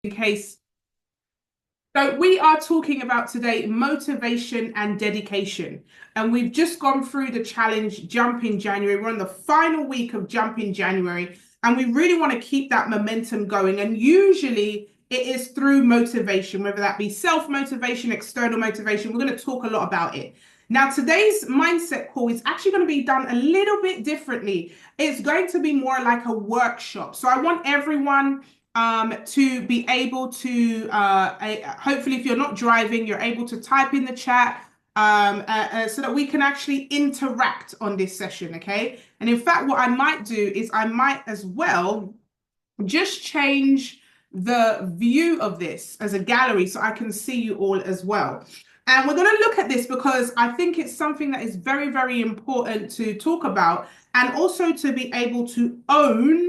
in case. So we are talking about today motivation and dedication. And we've just gone through the challenge Jump in January. We're on the final week of Jump in January, and we really want to keep that momentum going. And usually it is through motivation, whether that be self-motivation, external motivation. We're going to talk a lot about it. Now, today's mindset call is actually going to be done a little bit differently. It's going to be more like a workshop. So I want everyone to be able to, hopefully, if you're not driving, you're able to type in the chat so that we can actually interact on this session, okay? And in fact, what I might do is I might as well just change the view of this as a gallery so I can see you all as well. And we're going to look at this because I think it's something that is very, very important to talk about and also to be able to own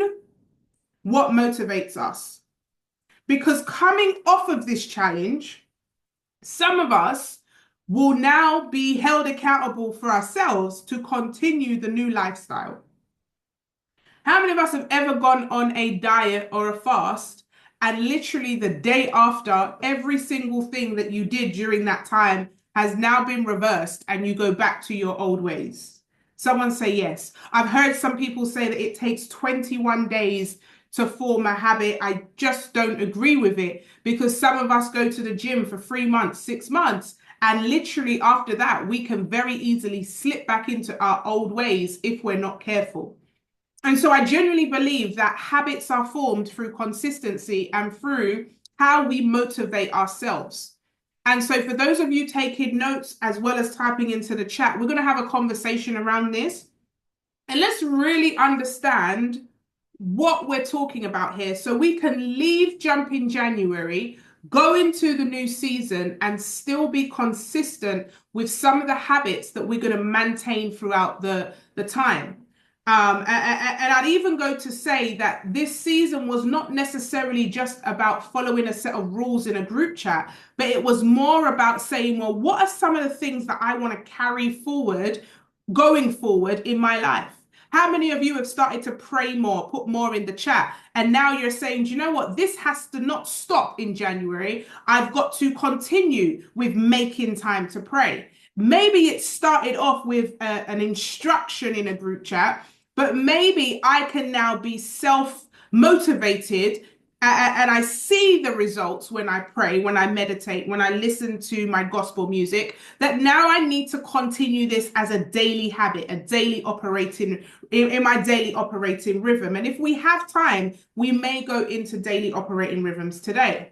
what motivates us. Because coming off of this challenge, some of us will now be held accountable for ourselves to continue the new lifestyle. How many of us have ever gone on a diet or a fast and literally the day after, every single thing that you did during that time has now been reversed and you go back to your old ways? Someone say yes. I've heard some people say that it takes 21 days to form a habit. I just don't agree with it because some of us go to the gym for 3 months, 6 months, and literally after that, we can very easily slip back into our old ways if we're not careful. And so I genuinely believe that habits are formed through consistency and through how we motivate ourselves. And so for those of you taking notes as well as typing into the chat, we're going to have a conversation around this. And let's really understand what we're talking about here so we can leave Jump in January, go into the new season, and still be consistent with some of the habits that we're going to maintain throughout the time. And I'd even go to say that this season was not necessarily just about following a set of rules in a group chat, but it was more about saying, well, what are some of the things that I want to carry forward going forward in my life? How many of you have started to pray more, put more in the chat? And now you're saying, do you know what? This has to not stop in January. I've got to continue with making time to pray. Maybe it started off with an instruction in a group chat, but maybe I can now be self-motivated and I see the results when I pray, when I meditate, when I listen to my gospel music, that now I need to continue this as a daily habit, a daily operating, in my daily operating rhythm. And if we have time, we may go into daily operating rhythms today.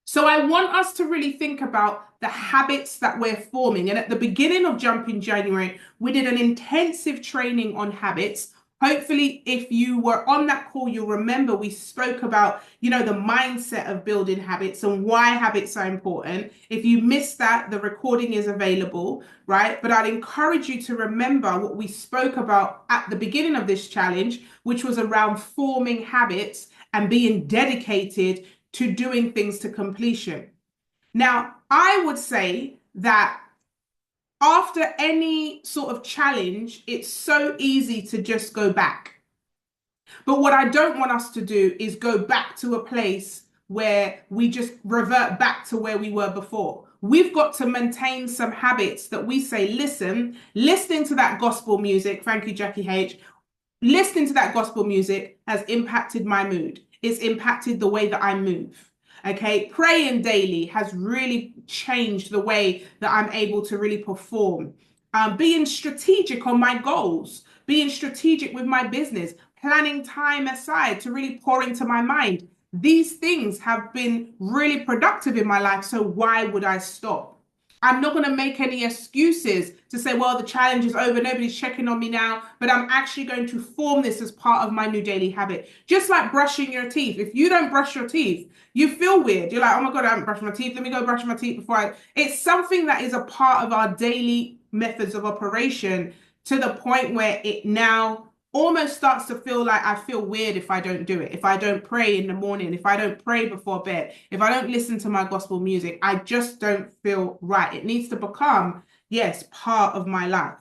So I want us to really think about the habits that we're forming. And at the beginning of Jump in January, we did an intensive training on habits. Hopefully, if you were on that call, you'll remember we spoke about, the mindset of building habits and why habits are important. If you missed that, the recording is available, right? But I'd encourage you to remember what we spoke about at the beginning of this challenge, which was around forming habits and being dedicated to doing things to completion. Now, I would say that after any sort of challenge, it's so easy to just go back. But what I don't want us to do is go back to a place where we just revert back to where we were before. We've got to maintain some habits that we say, listen, listening to that gospel music, thank you, Jackie H. Listening to that gospel music has impacted my mood. It's impacted the way that I move. Okay, praying daily has really changed the way that I'm able to really perform. Being strategic on my goals, being strategic with my business, planning time aside to really pour into my mind. These things have been really productive in my life, so why would I stop? I'm not going to make any excuses to say, well, the challenge is over, nobody's checking on me now, but I'm actually going to form this as part of my new daily habit. Just like brushing your teeth. If you don't brush your teeth, you feel weird. You're like, oh my God, I haven't brushed my teeth. Let me go brush my teeth before I... It's something that is a part of our daily methods of operation to the point where it now almost starts to feel like I feel weird if I don't do it. If I don't pray in the morning, if I don't pray before bed, if I don't listen to my gospel music, I just don't feel right. It needs to become, yes, part of my life.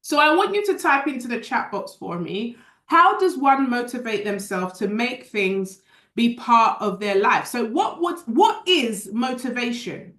So I want you to type into the chat box for me, how does one motivate themselves to make things be part of their life. So what is motivation?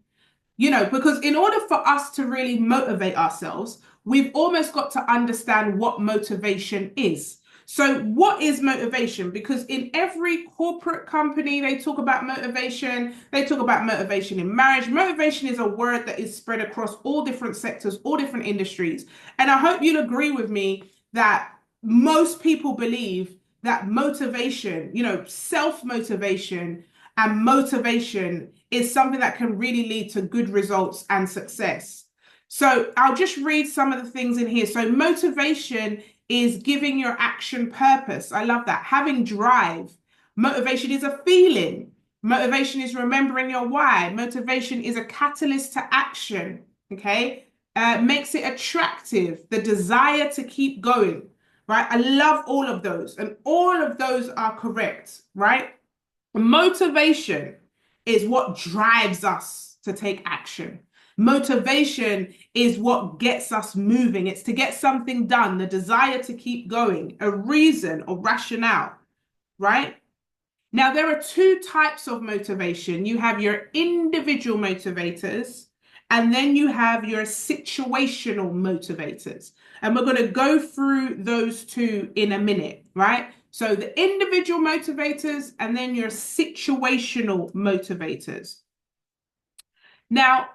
Because in order for us to really motivate ourselves, we've almost got to understand what motivation is. So, what is motivation? Because in every corporate company, they talk about motivation. They talk about motivation in marriage. Motivation is a word that is spread across all different sectors, all different industries. And I hope you'll agree with me that most people believe that motivation, self-motivation and motivation is something that can really lead to good results and success. So I'll just read some of the things in here. So motivation is giving your action purpose. I love that. Having drive. Motivation is a feeling. Motivation is remembering your why. Motivation is a catalyst to action. Okay. Makes it attractive. The desire to keep going. Right. I love all of those. And all of those are correct. Right. Motivation is what drives us to take action. Motivation is what gets us moving. It's to get something done, the desire to keep going, a reason or rationale, right? Now, there are two types of motivation. You have your individual motivators, and then you have your situational motivators. And we're going to go through those two in a minute, right? So the individual motivators and then your situational motivators. Now,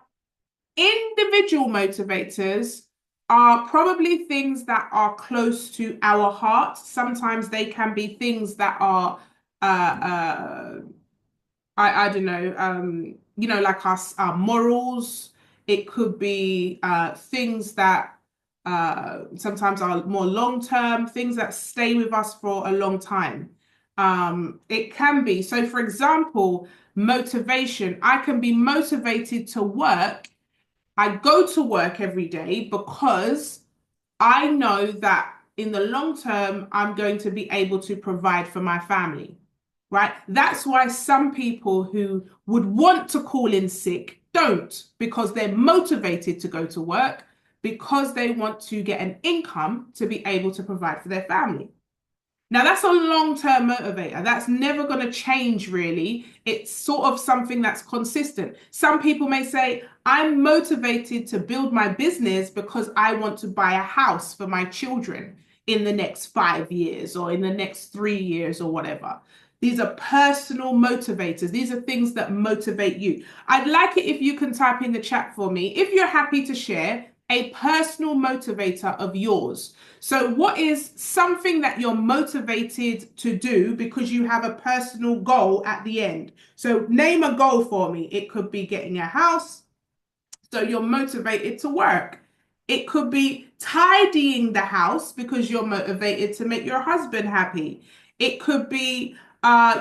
individual motivators are probably things that are close to our heart. Sometimes they can be things that are I don't know, like our morals. It could be things that sometimes are more long term, things that stay with us for a long time. It can be. So, for example, motivation. I can be motivated to work. I go to work every day because I know that in the long term, I'm going to be able to provide for my family, right? That's why some people who would want to call in sick don't, because they're motivated to go to work because they want to get an income to be able to provide for their family. Now, that's a long-term motivator. That's never going to change, really. It's sort of something that's consistent. Some people may say, I'm motivated to build my business because I want to buy a house for my children in the next 5 years or in the next 3 years or whatever. These are personal motivators. These are things that motivate you. I'd like it if you can type in the chat for me, if you're happy to share a personal motivator of yours. So what is something that you're motivated to do because you have a personal goal at the end? So name a goal for me. It could be getting a house, so you're motivated to work. It could be tidying the house because you're motivated to make your husband happy. It could be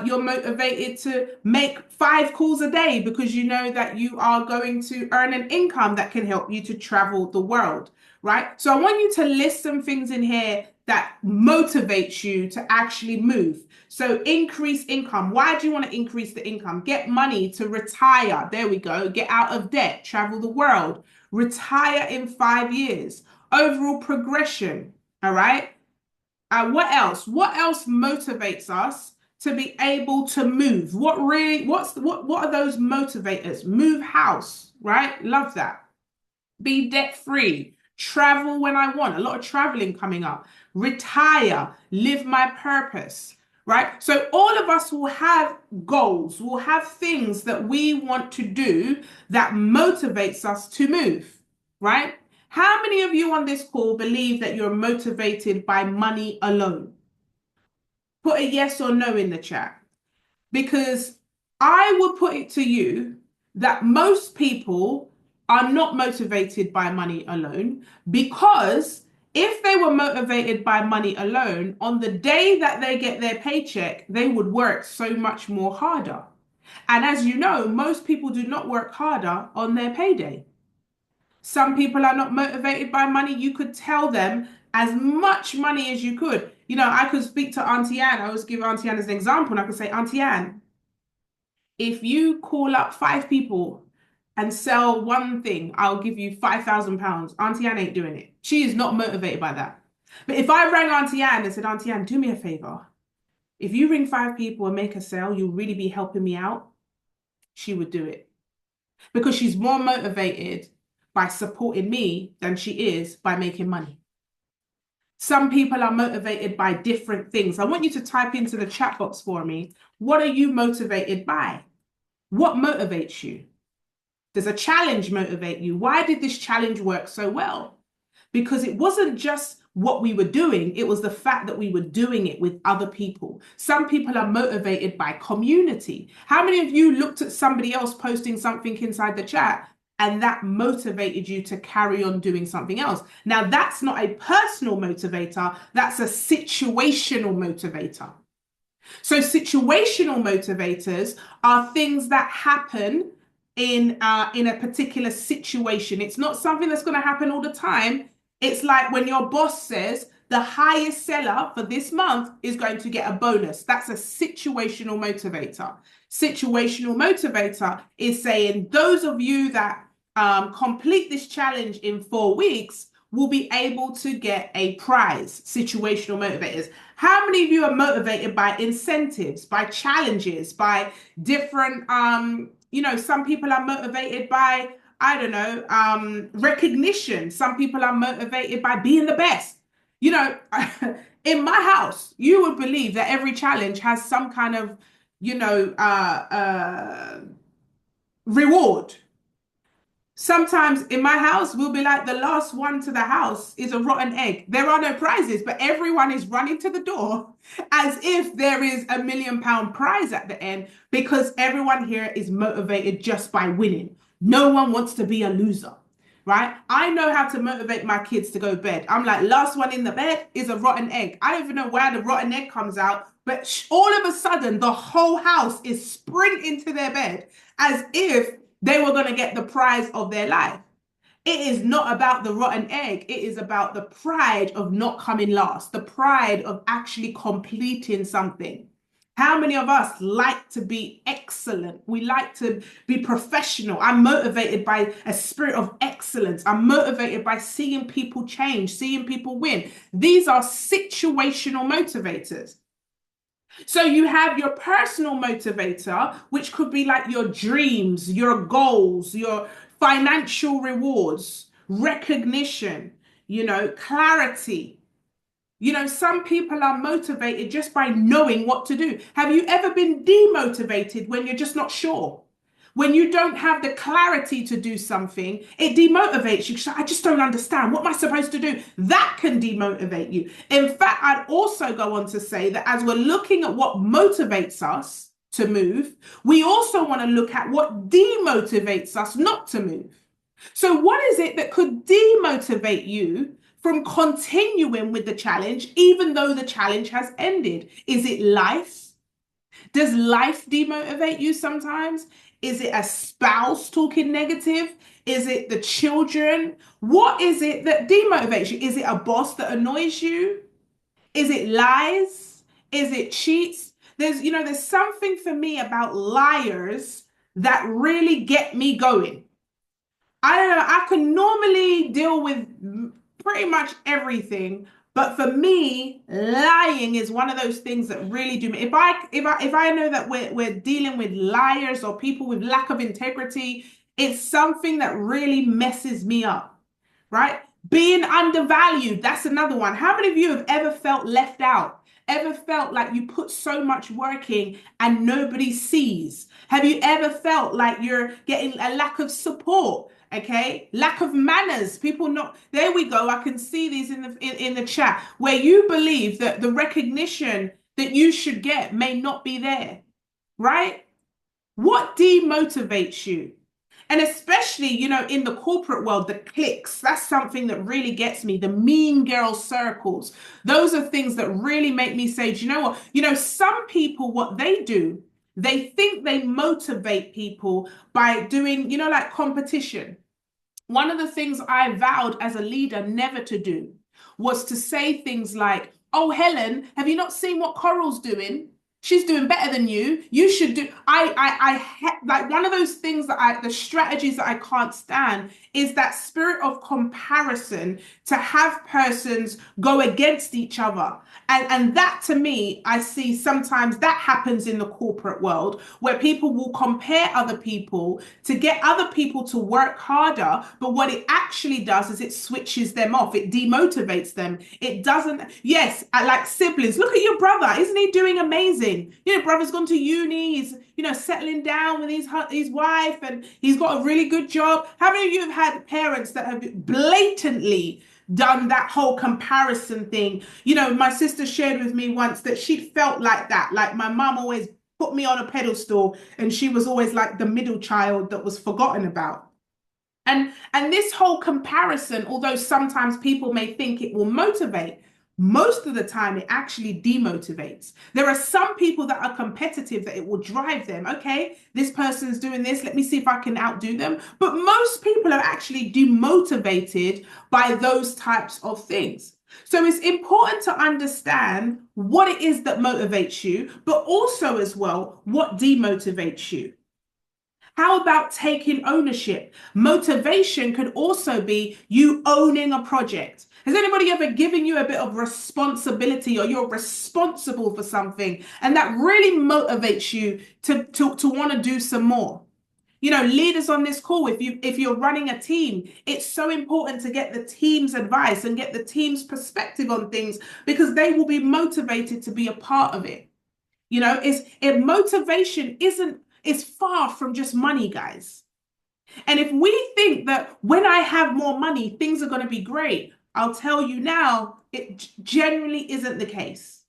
you're motivated to make 5 calls a day because you know that you are going to earn an income that can help you to travel the world, right? So I want you to list some things in here that motivates you to actually move. So increase income. Why do you want to increase the income? Get money to retire. There we go. Get out of debt, travel the world, retire in 5 years. Overall progression. All right. What else? What else motivates us to be able to move? What are those motivators? Move house, right? Love that. Be debt free. Travel when I want. A lot of traveling coming up. Retire. Live my purpose. Right? So all of us will have goals, will have things that we want to do that motivates us to move. Right? How many of you on this call believe that you're motivated by money alone? Put a yes or no in the chat. Because I would put it to you that most people are not motivated by money alone, because if they were motivated by money alone, on the day that they get their paycheck, they would work so much more harder. And as you know, most people do not work harder on their payday. Some people are not motivated by money. You could tell them as much money as you could. I could speak to Auntie Anne. I always give Auntie Anne as an example. And I could say, Auntie Anne, if you call up 5 people and sell one thing, I'll give you £5,000. Auntie Anne ain't doing it. She is not motivated by that. But if I rang Auntie Anne and said, Auntie Anne, do me a favor. If you ring 5 people and make a sale, you'll really be helping me out. She would do it because she's more motivated by supporting me than she is by making money. Some people are motivated by different things. I want you to type into the chat box for me. What are you motivated by? What motivates you? Does a challenge motivate you? Why did this challenge work so well? Because it wasn't just what we were doing, it was the fact that we were doing it with other people. Some people are motivated by community. How many of you looked at somebody else posting something inside the chat and that motivated you to carry on doing something else? Now, that's not a personal motivator, that's a situational motivator. So situational motivators are things that happen in a particular situation. It's not something that's going to happen all the time. It's like when your boss says the highest seller for this month is going to get a bonus. That's a situational motivator. Situational motivator is saying those of you that complete this challenge in 4 weeks will be able to get a prize. Situational motivators. How many of you are motivated by incentives, by challenges, by different, some people are motivated by, I don't know, recognition. Some people are motivated by being the best. You know, in my house, you would believe that every challenge has some kind of, reward. Sometimes in my house, we'll be like, the last one to the house is a rotten egg. There are no prizes, but everyone is running to the door as if there is £1 million prize at the end because everyone here is motivated just by winning. No one wants to be a loser, right? I know how to motivate my kids to go to bed. I'm like, last one in the bed is a rotten egg. I don't even know where the rotten egg comes out, but all of a sudden, the whole house is sprinting to their bed as if they were going to get the prize of their life. It is not about the rotten egg. It is about the pride of not coming last, the pride of actually completing something. How many of us like to be excellent? We like to be professional. I'm motivated by a spirit of excellence. I'm motivated by seeing people change, seeing people win. These are situational motivators. So you have your personal motivator, which could be like your dreams, your goals, your financial rewards, recognition, clarity. Some people are motivated just by knowing what to do. Have you ever been demotivated when you're just not sure? When you don't have the clarity to do something, it demotivates you. I just don't understand. What am I supposed to do? That can demotivate you. In fact, I'd also go on to say that as we're looking at what motivates us to move, we also want to look at what demotivates us not to move. So what is it that could demotivate you from continuing with the challenge, even though the challenge has ended? Is it life? Does life demotivate you sometimes? Is it a spouse talking negative? Is it the children? What is it that demotivates you? Is it a boss that annoys you? Is it lies? Is it cheats? There's something for me about liars that really get me going. I don't know, I can normally deal with pretty much everything, but for me, lying is one of those things that really do me. If I know that we're dealing with liars or people with lack of integrity, it's something that really messes me up, right? Being undervalued, that's another one. How many of you have ever felt left out? Ever felt like you put so much work in and nobody sees? Have you ever felt like you're getting a lack of support? Okay, lack of manners. People not there. We go. I can see these in the chat where you believe that the recognition that you should get may not be there, right? What demotivates you? And especially, in the corporate world, the cliques, that's something that really gets me. The mean girl circles, those are things that really make me say, do you know what? Some people, what they do, they think they motivate people by doing, like competition. One of the things I vowed as a leader never to do was to say things like, oh, Helen, have you not seen what Coral's doing? She's doing better than you. You should do. Like one of those things that the strategies that I can't stand is that spirit of comparison to have persons go against each other. And that to me, I see sometimes that happens in the corporate world where people will compare other people to get other people to work harder. But what it actually does is it switches them off. It demotivates them. It doesn't, yes, like siblings. Look at your brother. Isn't he doing amazing? You know, brother's gone to uni. He's, you know, settling down with his wife and he's got a really good job. How many of you have had parents that have blatantly done that whole comparison thing? You know, my sister shared with me once that she felt like that. Like my mom always put me on a pedestal and she was always like the middle child that was forgotten about. And this whole comparison, although sometimes people may think it will motivate, most of the time it actually demotivates. There are some people that are competitive that it will drive them. Okay, this person's doing this. Let me see if I can outdo them. But most people are actually demotivated by those types of things. So it's important to understand what it is that motivates you, but also as well, what demotivates you. How about taking ownership? Motivation could also be you owning a project. Has anybody ever given you a bit of responsibility or you're responsible for something and that really motivates you to want to do some more? You know, leaders on this call, if you're running a team, it's so important to get the team's advice and get the team's perspective on things because they will be motivated to be a part of it. You know, motivation isn't is far from just money, guys. And if we think that when I have more money, things are going to be great, I'll tell you now, it generally isn't the case.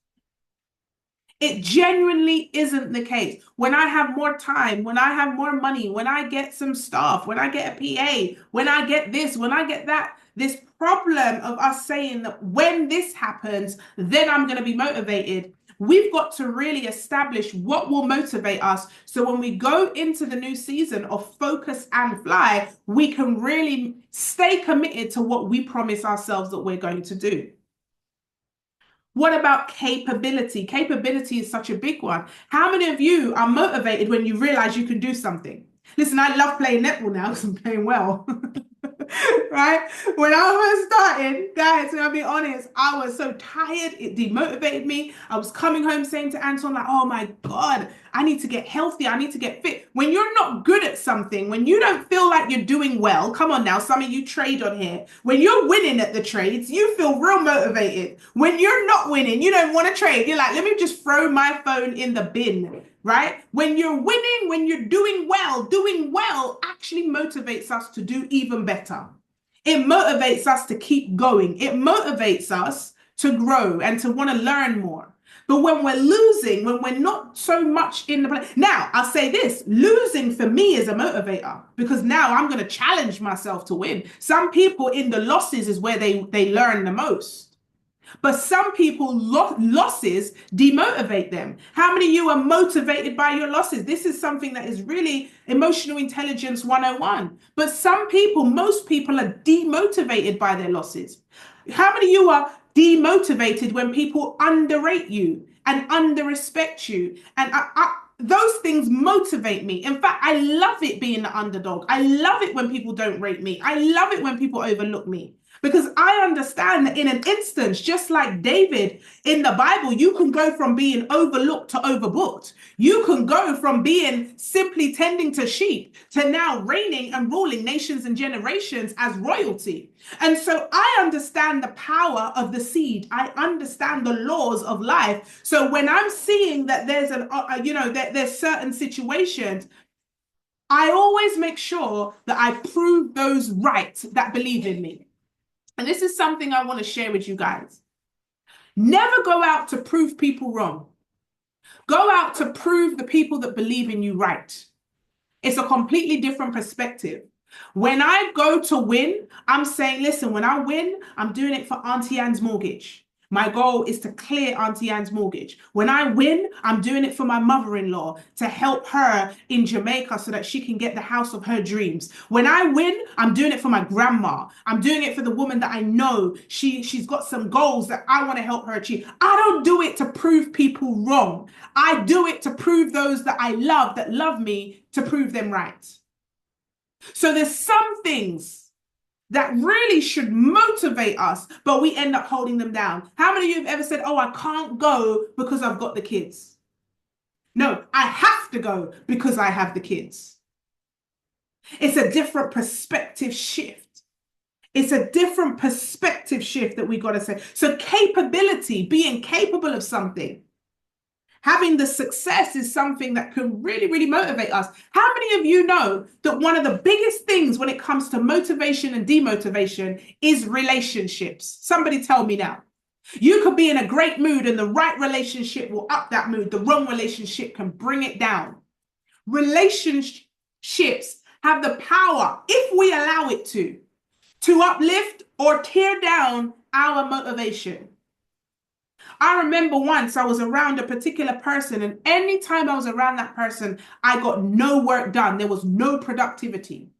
It genuinely isn't the case. When I have more time, when I have more money, when I get some staff, when I get a PA, when I get this, when I get that, this problem of us saying that when this happens, then I'm going to be motivated. We've got to really establish what will motivate us. So when we go into the new season of focus and fly, we can really stay committed to what we promise ourselves that we're going to do. What about capability? Capability is such a big one. How many of you are motivated when you realize you can do something? Listen, I love playing netball now because I'm playing well. Right? When I was starting, guys, and I'll be honest, I was so tired. It demotivated me. I was coming home saying to Anton, like, oh my God, I need to get healthy. I need to get fit. When you're not good at something, when you don't feel like you're doing well, come on now, some of you trade on here. When you're winning at the trades, you feel real motivated. When you're not winning, you don't want to trade. You're like, let me just throw my phone in the bin. Right? When you're winning, when you're doing well actually motivates us to do even better. It motivates us to keep going. It motivates us to grow and to want to learn more. But when we're losing, when we're not so much in the play, now I'll say this, losing for me is a motivator because now I'm going to challenge myself to win. Some people in the losses is where they learn the most. But some people, losses demotivate them. How many of you are motivated by your losses? This is something that is really emotional intelligence 101. But some people, most people are demotivated by their losses. How many of you are demotivated when people underrate you and underrespect you? And those things motivate me. In fact, I love it being the underdog. I love it when people don't rate me. I love it when people overlook me. Because I understand that in an instance, just like David in the Bible, you can go from being overlooked to overbooked. You can go from being simply tending to sheep to now reigning and ruling nations and generations as royalty. And so I understand the power of the seed. I understand the laws of life. So when I'm seeing that there's that there's certain situations, I always make sure that I prove those right that believe in me. And this is something I want to share with you guys. Never go out to prove people wrong. Go out to prove the people that believe in you right. It's a completely different perspective. When I go to win, I'm saying, listen, when I win, I'm doing it for Auntie Anne's mortgage. My goal is to clear Auntie Anne's mortgage. When I win, I'm doing it for my mother-in-law to help her in Jamaica so that she can get the house of her dreams. When I win, I'm doing it for my grandma. I'm doing it for the woman that I know she's got some goals that I want to help her achieve. I don't do it to prove people wrong. I do it to prove those that I love, that love me, to prove them right. So there's some things that really should motivate us, but we end up holding them down. How many of you have ever said, oh, I can't go because I've got the kids? No, I have to go because I have the kids. It's a different perspective shift. It's a different perspective shift that we got to say. So capability, being capable of something, having the success is something that can really, really motivate us. How many of you know that one of the biggest things when it comes to motivation and demotivation is relationships? Somebody tell me now. You could be in a great mood and the right relationship will up that mood. The wrong relationship can bring it down. Relationships have the power, if we allow it to uplift or tear down our motivation. I remember once I was around a particular person, and anytime I was around that person, I got no work done. There was no productivity.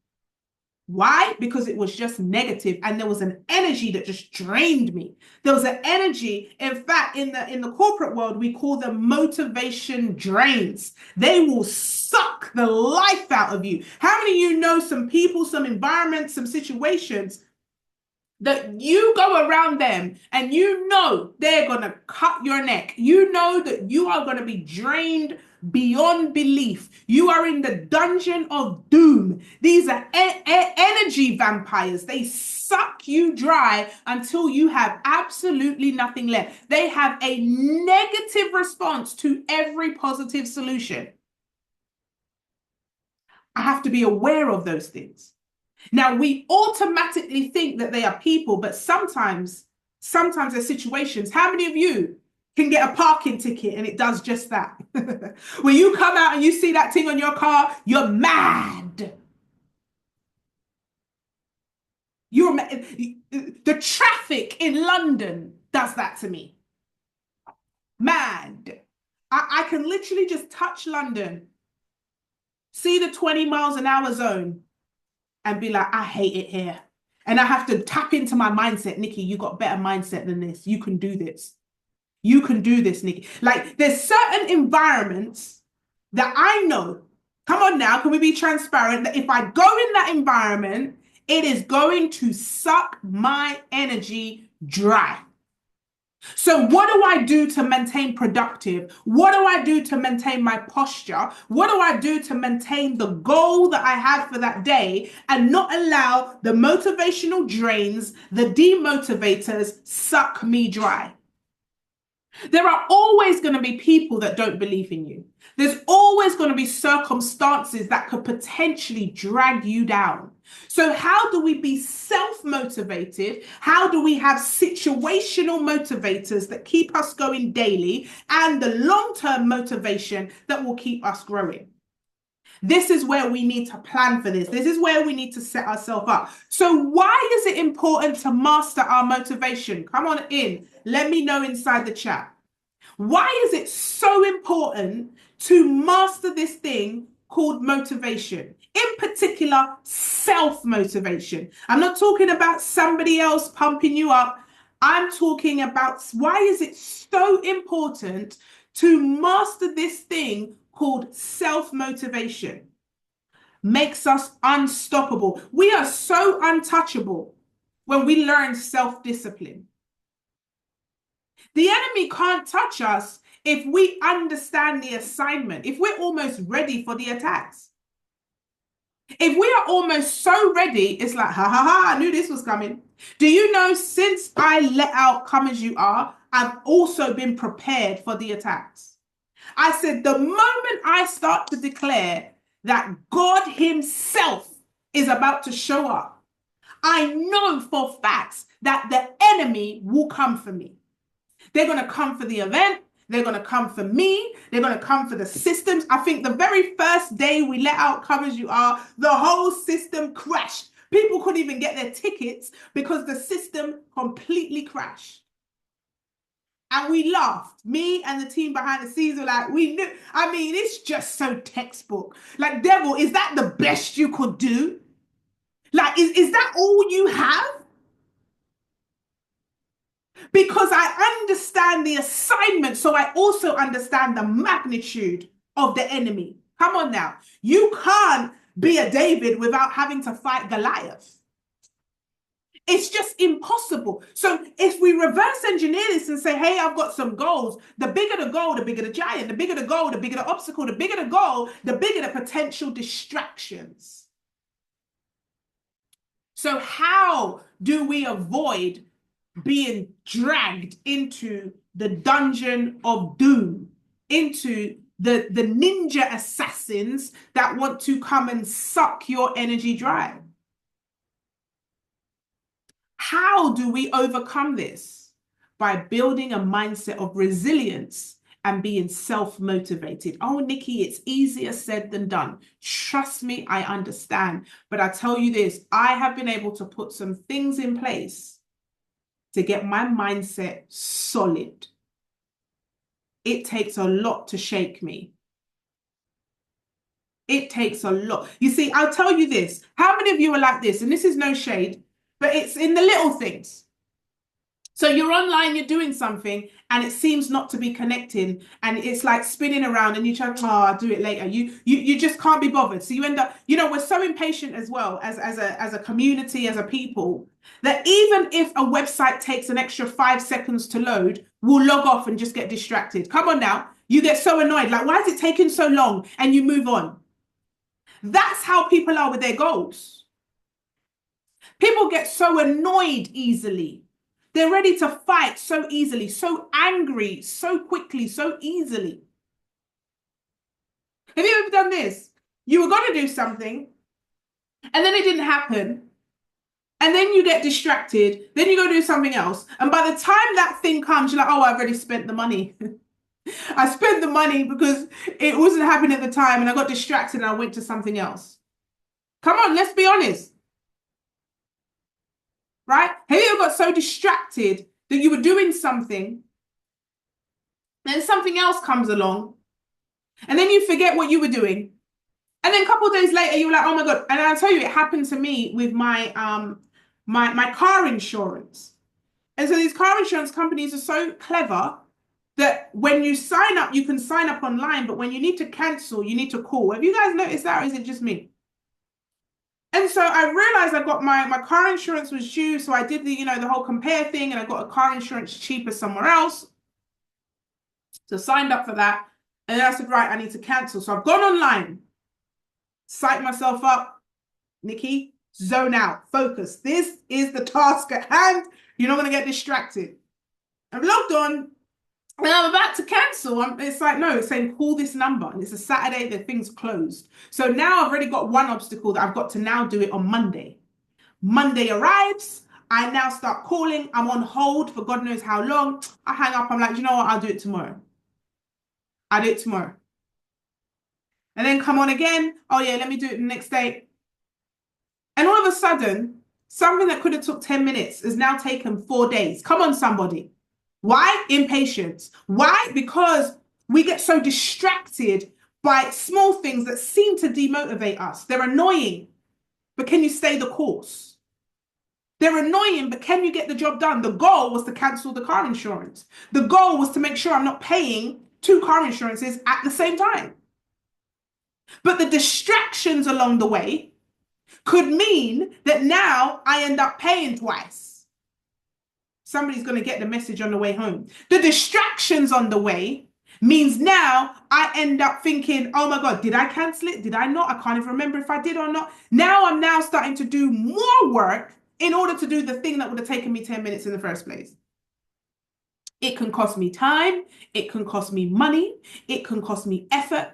Why? Because it was just negative, and there was an energy that just drained me. There was an energy, in fact, in the corporate world, we call them motivation drains. They will suck the life out of you. How many of you know some people, some environments, some situations that you go around them and you know they're going to cut your neck? You know that you are going to be drained beyond belief. You are in the dungeon of doom. These are energy vampires. They suck you dry until you have absolutely nothing left. They have a negative response to every positive solution. I have to be aware of those things. Now, we automatically think that they are people, but sometimes there's situations. How many of you can get a parking ticket and it does just that? When you come out and you see that thing on your car, you're mad. You're mad. The traffic in London does that to me. Mad. I can literally just touch London, see the 20 miles an hour zone, and be like, I hate it here. And I have to tap into my mindset. Nikki, you got better mindset than this. You can do this. You can do this, Nikki. Like, there's certain environments that I know. Come on now, can we be transparent? That if I go in that environment, it is going to suck my energy dry. So what do I do to maintain productive? What do I do to maintain my posture? What do I do to maintain the goal that I have for that day and not allow the motivational drains, the demotivators suck me dry? There are always going to be people that don't believe in you. There's always going to be circumstances that could potentially drag you down. So how do we be self-motivated? How do we have situational motivators that keep us going daily and the long-term motivation that will keep us growing? This is where we need to plan for this. This is where we need to set ourselves up. So why is it important to master our motivation? Come on in. Let me know inside the chat. Why is it so important to master this thing called motivation? In particular, self-motivation. I'm not talking about somebody else pumping you up. I'm talking about why is it so important to master this thing called self-motivation. Makes us unstoppable. We are so untouchable when we learn self-discipline. The enemy can't touch us if we understand the assignment, if we're almost ready for the attacks. If we are almost so ready, it's like, ha ha ha, I knew this was coming. Do you know, since I let out Come As You Are, I've also been prepared for the attacks. I said, the moment I start to declare that God himself is about to show up, I know for facts that the enemy will come for me. They're going to come for the event. They're going to come for me. They're going to come for the systems. I think the very first day we let out Come As You Are, the whole system crashed. People couldn't even get their tickets because the system completely crashed. And we laughed. Me and the team behind the scenes were like, we knew. I mean, it's just so textbook. Like, devil, is that the best you could do? Like, is that all you have? Because I understand the assignment, so I also understand the magnitude of the enemy. Come on now. You can't be a David without having to fight Goliath. It's just impossible. So if we reverse engineer this and say, hey, I've got some goals, the bigger the goal, the bigger the giant, the bigger the goal, the bigger the obstacle, the bigger the goal, the bigger the potential distractions. So how do we avoid being dragged into the dungeon of doom, into the ninja assassins that want to come and suck your energy dry? How do we overcome this? By building a mindset of resilience and being self-motivated. Oh, Nikki, it's easier said than done. Trust me, I understand. But I tell you this, I have been able to put some things in place to get my mindset solid. It takes a lot to shake me. It takes a lot. You see, I'll tell you this. How many of you are like this? And this is no shade, but it's in the little things. So you're online, you're doing something, and it seems not to be connecting, and it's like spinning around, and you try, oh, I'll do it later. You just can't be bothered. So you end up, we're so impatient as well as a community, as a people, that even if a website takes an extra 5 seconds to load, we'll log off and just get distracted. Come on now. You get so annoyed, like, why is it taking so long? And you move on. That's how people are with their goals. People get so annoyed easily. They're ready to fight so easily, so angry, so quickly, so easily. Have you ever done this? You were going to do something, and then it didn't happen. And then you get distracted. Then you go do something else. And by the time that thing comes, you're like, oh, I've already spent the money. I spent the money because it wasn't happening at the time, and I got distracted and I went to something else. Come on, let's be honest. Right? Have you ever got so distracted that you were doing something, then something else comes along, and then you forget what you were doing, and then a couple of days later you're like, oh my God. And I'll tell you, it happened to me with my my car insurance. And so these car insurance companies are so clever that when you sign up, you can sign up online, but when you need to cancel, you need to call. Have you guys noticed that, or is it just me? And so I realized I got my car insurance was due. So I did the whole compare thing, and I got a car insurance cheaper somewhere else. So signed up for that. And then I said, right, I need to cancel. So I've gone online, psyched myself up. Nikki, zone out, focus. This is the task at hand. You're not going to get distracted. I've logged on, and I'm about to cancel. It's like, no, it's saying call this number. And it's a Saturday, the thing's closed. So now I've already got one obstacle that I've got to now do it on Monday. Monday arrives. I now start calling. I'm on hold for God knows how long. I hang up. I'm like, you know what? I'll do it tomorrow. I'll do it tomorrow. And then come on again. Oh yeah, let me do it the next day. And all of a sudden, something that could have took 10 minutes has now taken 4 days. Come on, somebody. Why? Impatience. Why? Because we get so distracted by small things that seem to demotivate us. They're annoying, but can you stay the course? They're annoying, but can you get the job done? The goal was to cancel the car insurance. The goal was to make sure I'm not paying 2 car insurances at the same time. But the distractions along the way could mean that now I end up paying twice. Somebody's going to get the message on the way home. The distractions on the way means now I end up thinking, oh my God, did I cancel it? Did I not? I can't even remember if I did or not. Now I'm now starting to do more work in order to do the thing that would have taken me 10 minutes in the first place. It can cost me time. It can cost me money. It can cost me effort.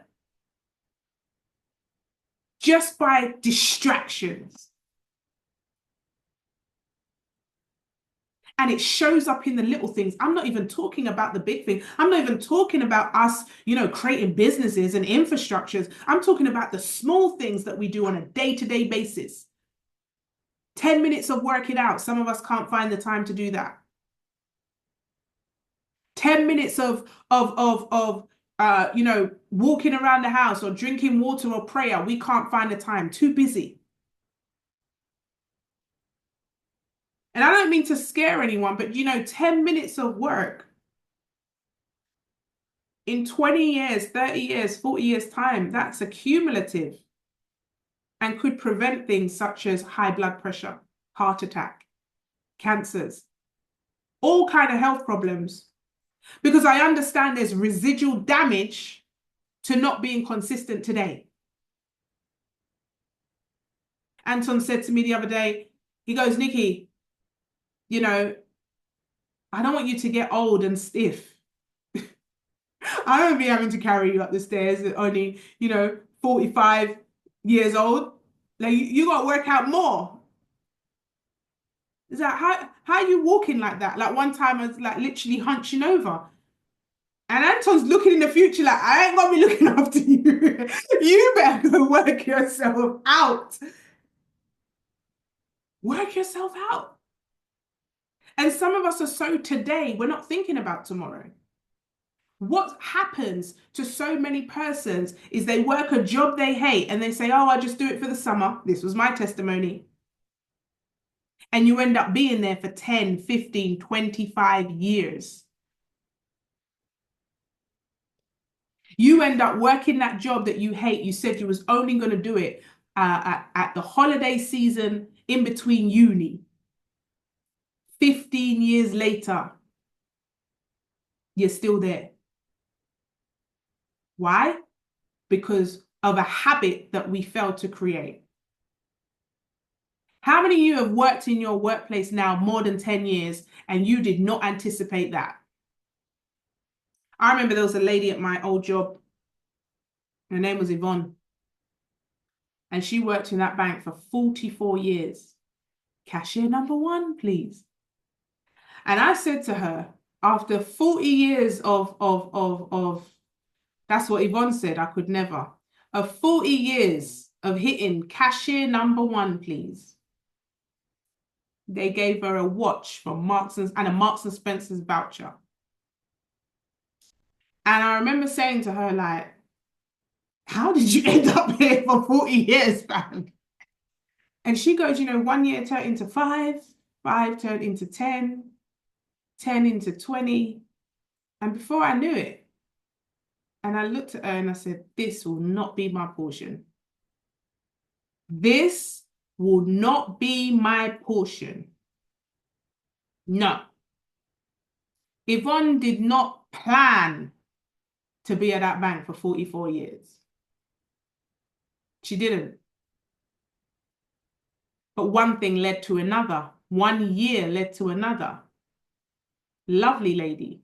Just by distractions. And it shows up in the little things. I'm not even talking about the big thing. I'm not even talking about us, creating businesses and infrastructures. I'm talking about the small things that we do on a day-to-day basis. 10 minutes of working out. Some of us can't find the time to do that. 10 minutes of walking around the house or drinking water or prayer. We can't find the time. Too busy. And I don't mean to scare anyone, but 10 minutes of work in 20 years, 30 years, 40 years time, that's accumulative and could prevent things such as high blood pressure, heart attack, cancers, all kind of health problems. Because I understand there's residual damage to not being consistent today. Anton said to me the other day, he goes, Nikki, I don't want you to get old and stiff. I don't be having to carry you up the stairs at only, 45 years old. Like you got to work out more. Is that how are you walking like that? Like one time I was like literally hunching over. And Anton's looking in the future like, I ain't gonna be looking after you. You better go work yourself out. Work yourself out. And some of us are so today, we're not thinking about tomorrow. What happens to so many persons is they work a job they hate and they say, oh, I just do it for the summer. This was my testimony. And you end up being there for 10, 15, 25 years. You end up working that job that you hate. You said you was only going to do it at the holiday season in between uni. 15 years later, you're still there. Why? Because of a habit that we failed to create. How many of you have worked in your workplace now more than 10 years and you did not anticipate that? I remember there was a lady at my old job. Her name was Yvonne. And she worked in that bank for 44 years. Cashier number 1, please. And I said to her, after 40 years of that's what Yvonne said, I could never. Of 40 years of hitting cashier number 1, please. They gave her a watch from Marks and a Marks and Spencer's voucher. And I remember saying to her, like, how did you end up here for 40 years, man? And she goes, 1 year turned into 5, 5 turned into 10, 10 into 20. And before I knew it, and I looked at her and I said, this will not be my portion. This will not be my portion. No. Yvonne did not plan to be at that bank for 44 years. She didn't. But one thing led to another. 1 year led to another. Lovely lady.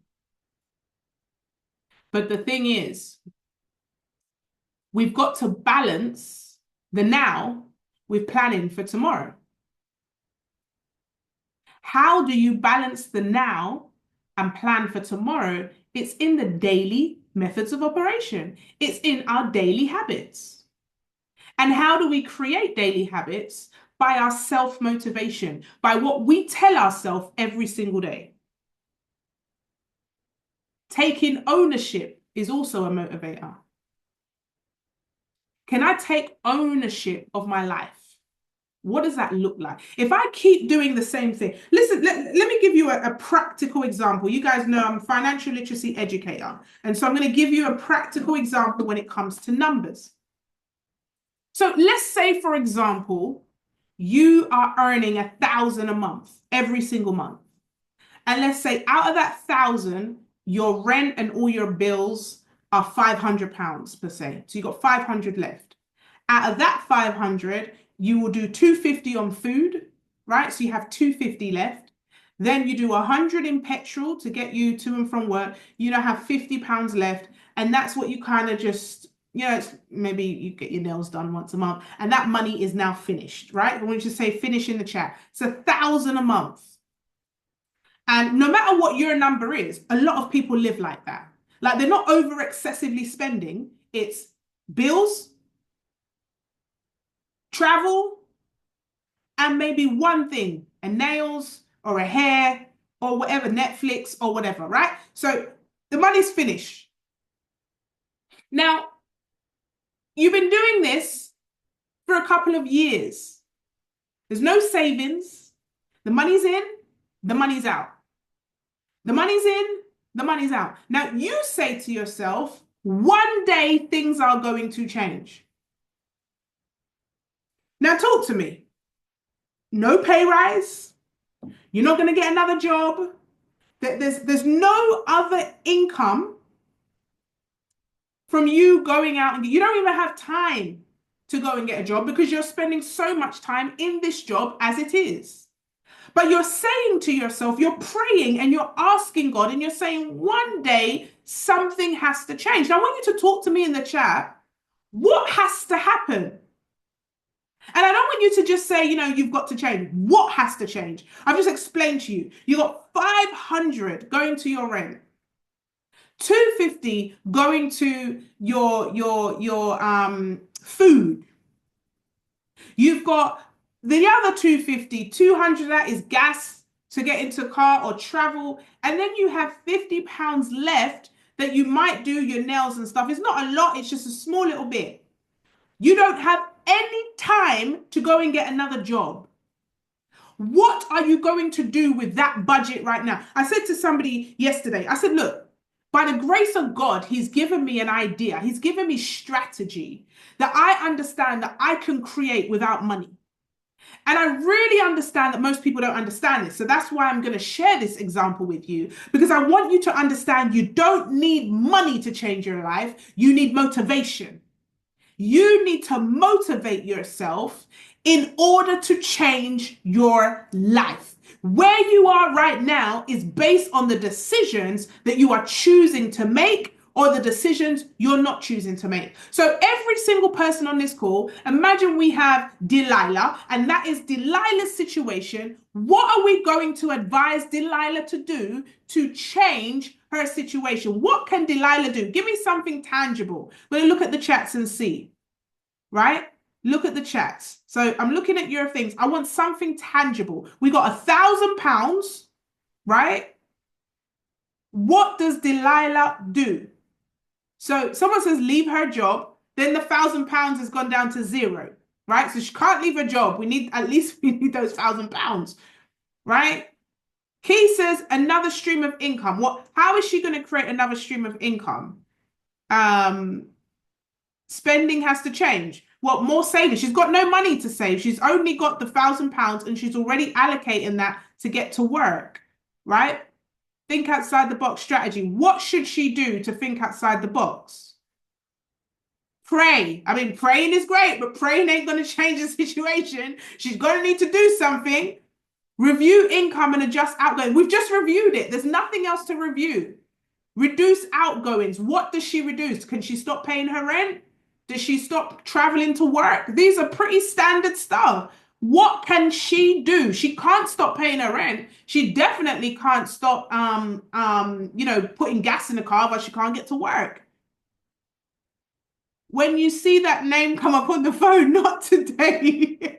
But the thing is, we've got to balance the now with planning for tomorrow. How do you balance the now and plan for tomorrow? It's in the daily methods of operation. It's in our daily habits. And how do we create daily habits? By our self-motivation, by what we tell ourselves every single day. Taking ownership is also a motivator. Can I take ownership of my life? What does that look like? If I keep doing the same thing, listen, let me give you a practical example. You guys know I'm a financial literacy educator. And so I'm going to give you a practical example when it comes to numbers. So let's say, for example, you are earning 1,000 a month, every single month. And let's say out of that 1,000, your rent and all your bills are £500 per se. So you got 500 left. Out of that 500, you will do 250 on food, right? So you have 250 left. Then you do 100 in petrol to get you to and from work. You now have £50 left. And that's what you kind of just, maybe you get your nails done once a month. And that money is now finished, right? I want you to say finish in the chat. It's 1,000 a month. And no matter what your number is, a lot of people live like that. Like they're not over excessively spending. It's bills, travel, and maybe one thing, a nails or a hair or whatever, Netflix or whatever, right? So the money's finished. Now, you've been doing this for a couple of years. There's no savings. The money's in, the money's out. The money's in, the money's out. Now, you say to yourself, one day things are going to change. Now, talk to me. No pay rise. You're not going to get another job. There's no other income from you going out, and you don't even have time to go and get a job because you're spending so much time in this job as it is. But you're saying to yourself, you're praying and you're asking God and you're saying, one day something has to change. Now, I want you to talk to me in the chat. What has to happen? And I don't want you to just say, you've got to change. What has to change? I've just explained to you. You got 500 going to your rent, 250 going to your food. You've got the other 250, 200 of that is gas to get into a car or travel. And then you have £50 left that you might do your nails and stuff. It's not a lot, it's just a small little bit. You don't have any time to go and get another job. What are you going to do with that budget right now? I said to somebody yesterday, I said, look, by the grace of God, he's given me an idea. He's given me strategy that I understand that I can create without money. And I really understand that most people don't understand this. So that's why I'm going to share this example with you, because I want you to understand you don't need money to change your life. You need motivation. You need to motivate yourself in order to change your life. Where you are right now is based on the decisions that you are choosing to make or the decisions you're not choosing to make. So every single person on this call, imagine we have Delilah, and that is Delilah's situation. What are we going to advise Delilah to do to change her situation? What can Delilah do? Give me something tangible. We're going to look at the chats and see, right? Look at the chats. So I'm looking at your things. I want something tangible. We got £1,000, right? What does Delilah do? So someone says leave her job, then the £1,000 has gone down to zero, right? So she can't leave her job. We need those £1,000, right? Key says another stream of income. How is she going to create another stream of income? Spending has to change. Well, more savings. She's got no money to save. She's only got the £1,000 and she's already allocating that to get to work, right? Think outside the box strategy. What should she do to think outside the box? Pray. I mean, praying is great, but praying ain't going to change the situation. She's going to need to do something. Review income and adjust outgoing. We've just reviewed it. There's nothing else to review. Reduce outgoings. What does she reduce? Can she stop paying her rent? Does she stop traveling to work? These are pretty standard stuff. What can she do? She can't stop paying her rent. She definitely can't stop putting gas in the car, but she can't get to work. When you see that name come up on the phone, not today.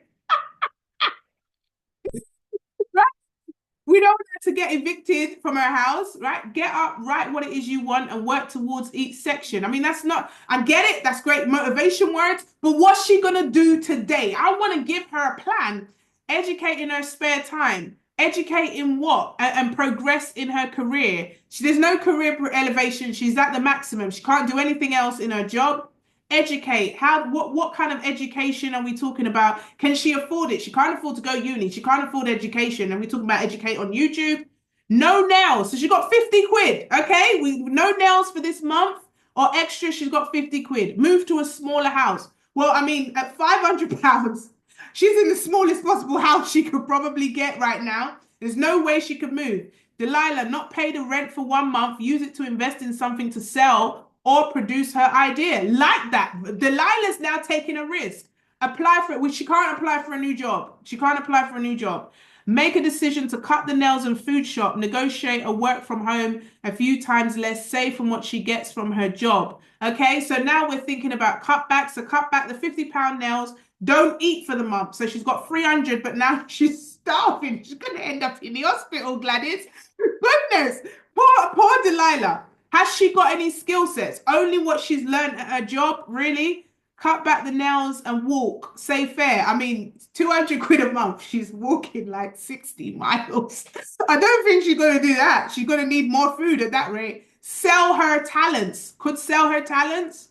We don't want her to get evicted from her house, right? Get up, write what it is you want, and work towards each section. I mean, that's not, I get it, that's great motivation words, but what's she gonna do today? I want to give her a plan. Educate in her spare time. Educate in what? And progress in her career. There's no career elevation. She's at the maximum. She can't do anything else in her job. Educate. What kind of education are we talking about? Can she afford it? She can't afford to go uni. She can't afford education. And we talking about educate on YouTube. No nails. So she got 50 quid. Okay. No nails for this month or extra. She's got 50 quid. Move to a smaller house. Well, I mean, at £500, she's in the smallest possible house she could probably get right now. There's no way she could move. Delilah, not pay the rent for 1 month. Use it to invest in something to sell or produce her idea. Like that. Delilah's now taking a risk. Apply for it, which she can't apply for a new job. She can't apply for a new job. Make a decision to cut the nails and food shop. Negotiate a work from home a few times less, save from what she gets from her job. Okay, so now we're thinking about cutbacks. So cut back the £50 nails. Don't eat for the month. So she's got 300, but now she's starving. She's going to end up in the hospital, Gladys. Goodness. Poor Delilah. Has she got any skill sets? Only what she's learned at her job, really? Cut back the nails and walk. Save fare. I mean, 200 quid a month. She's walking like 60 miles. I don't think she's going to do that. She's going to need more food at that rate. Sell her talents. Could sell her talents.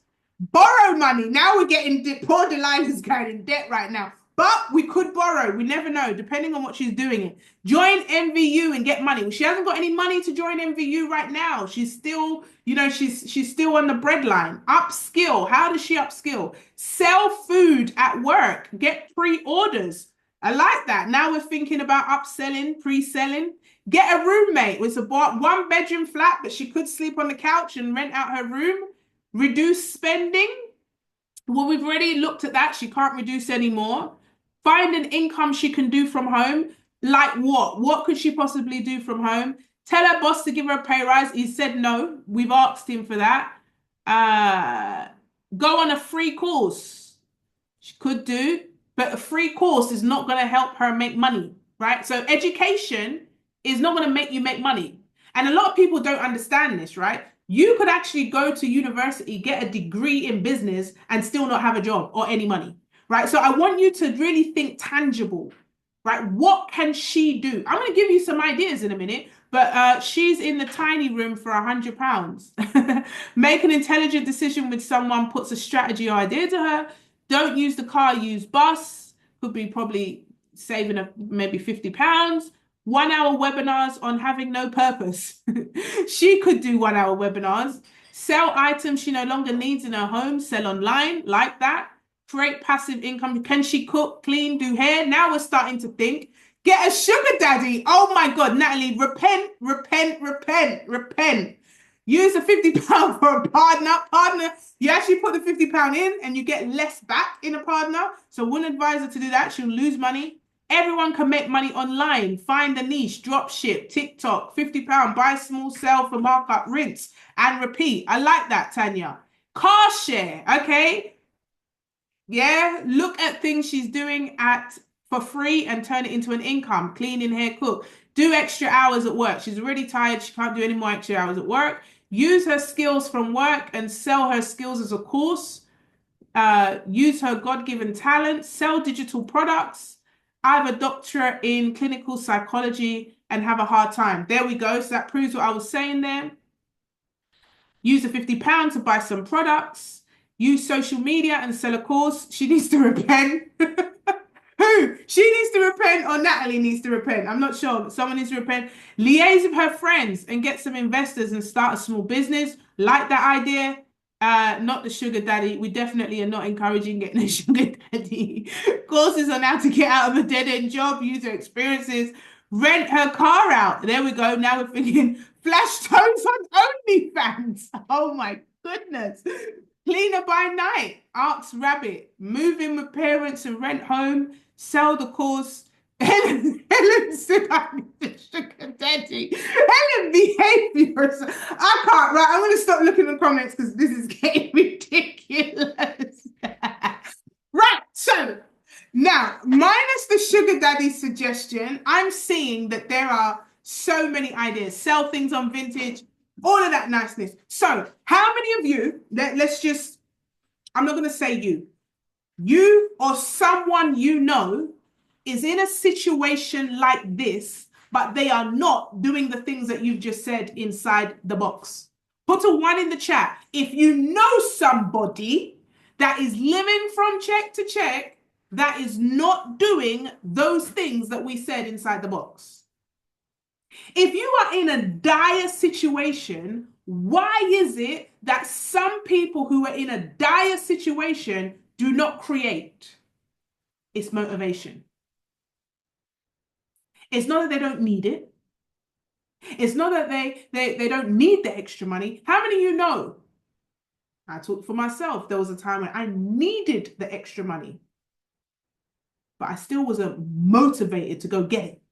Borrow money. Now we're getting, poor Delilah's going in debt right now. But we could borrow. We never know, depending on what she's doing it. Join MVU and get money. Well, she hasn't got any money to join MVU right now. She's still, she's still on the breadline. Upskill. How does she upskill? Sell food at work. Get pre-orders. I like that. Now we're thinking about upselling, pre-selling. Get a roommate. It's a one-bedroom flat, but she could sleep on the couch and rent out her room. Reduce spending. Well, we've already looked at that. She can't reduce anymore. Find an income she can do from home. Like what? What could she possibly do from home? Tell her boss to give her a pay rise. He said no. We've asked him for that. Go on a free course. She could do, but a free course is not going to help her make money, right? So education is not going to make you make money. And a lot of people don't understand this, right? You could actually go to university, get a degree in business, and still not have a job or any money, right? So I want you to really think tangible, right? What can she do? I'm going to give you some ideas in a minute, but she's in the tiny room for £100. Make an intelligent decision with someone, puts a strategy or idea to her. Don't use the car, use bus. Could be probably saving maybe £50. 1 hour webinars on having no purpose. She could do 1 hour webinars. Sell items she no longer needs in her home. Sell online, like that. Create passive income. Can she cook, clean, do hair? Now we're starting to think. Get a sugar daddy. Oh my God, Natalie, repent, repent, repent, repent. Use the £50 for a partner. You actually put the £50 in and you get less back in a partner. So wouldn't advise her to do that. She'll lose money. Everyone can make money online. Find a niche, drop ship, TikTok, £50, buy small, sell for markup, rinse and repeat. I like that, Tanya. Car share, okay? Yeah, look at things she's doing for free and turn it into an income. Cleaning, hair, cook. Do extra hours at work. She's already tired. She can't do any more extra hours at work. Use her skills from work and sell her skills as a course. Use her God-given talent. Sell digital products. I have a doctorate in clinical psychology and have a hard time. There we go. So that proves what I was saying there. Use the £50 to buy some products. Use social media and sell a course. She needs to repent. Who? She needs to repent or Natalie needs to repent? I'm not sure, but someone needs to repent. Liaise with her friends and get some investors and start a small business. Like that idea. Not the sugar daddy. We definitely are not encouraging getting a sugar daddy. Courses on how to get out of a dead-end job, user experiences, rent her car out. There we go. Now we're thinking flash tones on OnlyFans. Oh my goodness. Cleaner by night. Ask Rabbit. Move in with parents and rent home. Sell the course. Helen said I need the sugar daddy. Helen, behave yourself. I can't, right? I'm going to stop looking at the comments because this is getting ridiculous. Right, so now, minus the sugar daddy suggestion, I'm seeing that there are so many ideas. Sell things on vintage, all of that niceness. So how many of you, let's just, I'm not going to say you or someone you know is in a situation like this, but they are not doing the things that you've just said inside the box. Put a 1 in the chat. If you know somebody that is living from check to check, that is not doing those things that we said inside the box. If you are in a dire situation, why is it that some people who are in a dire situation do not create? It's motivation. It's not that they don't need it. It's not that they don't need the extra money. How many of you know? I talk for myself. There was a time when I needed the extra money, but I still wasn't motivated to go get it.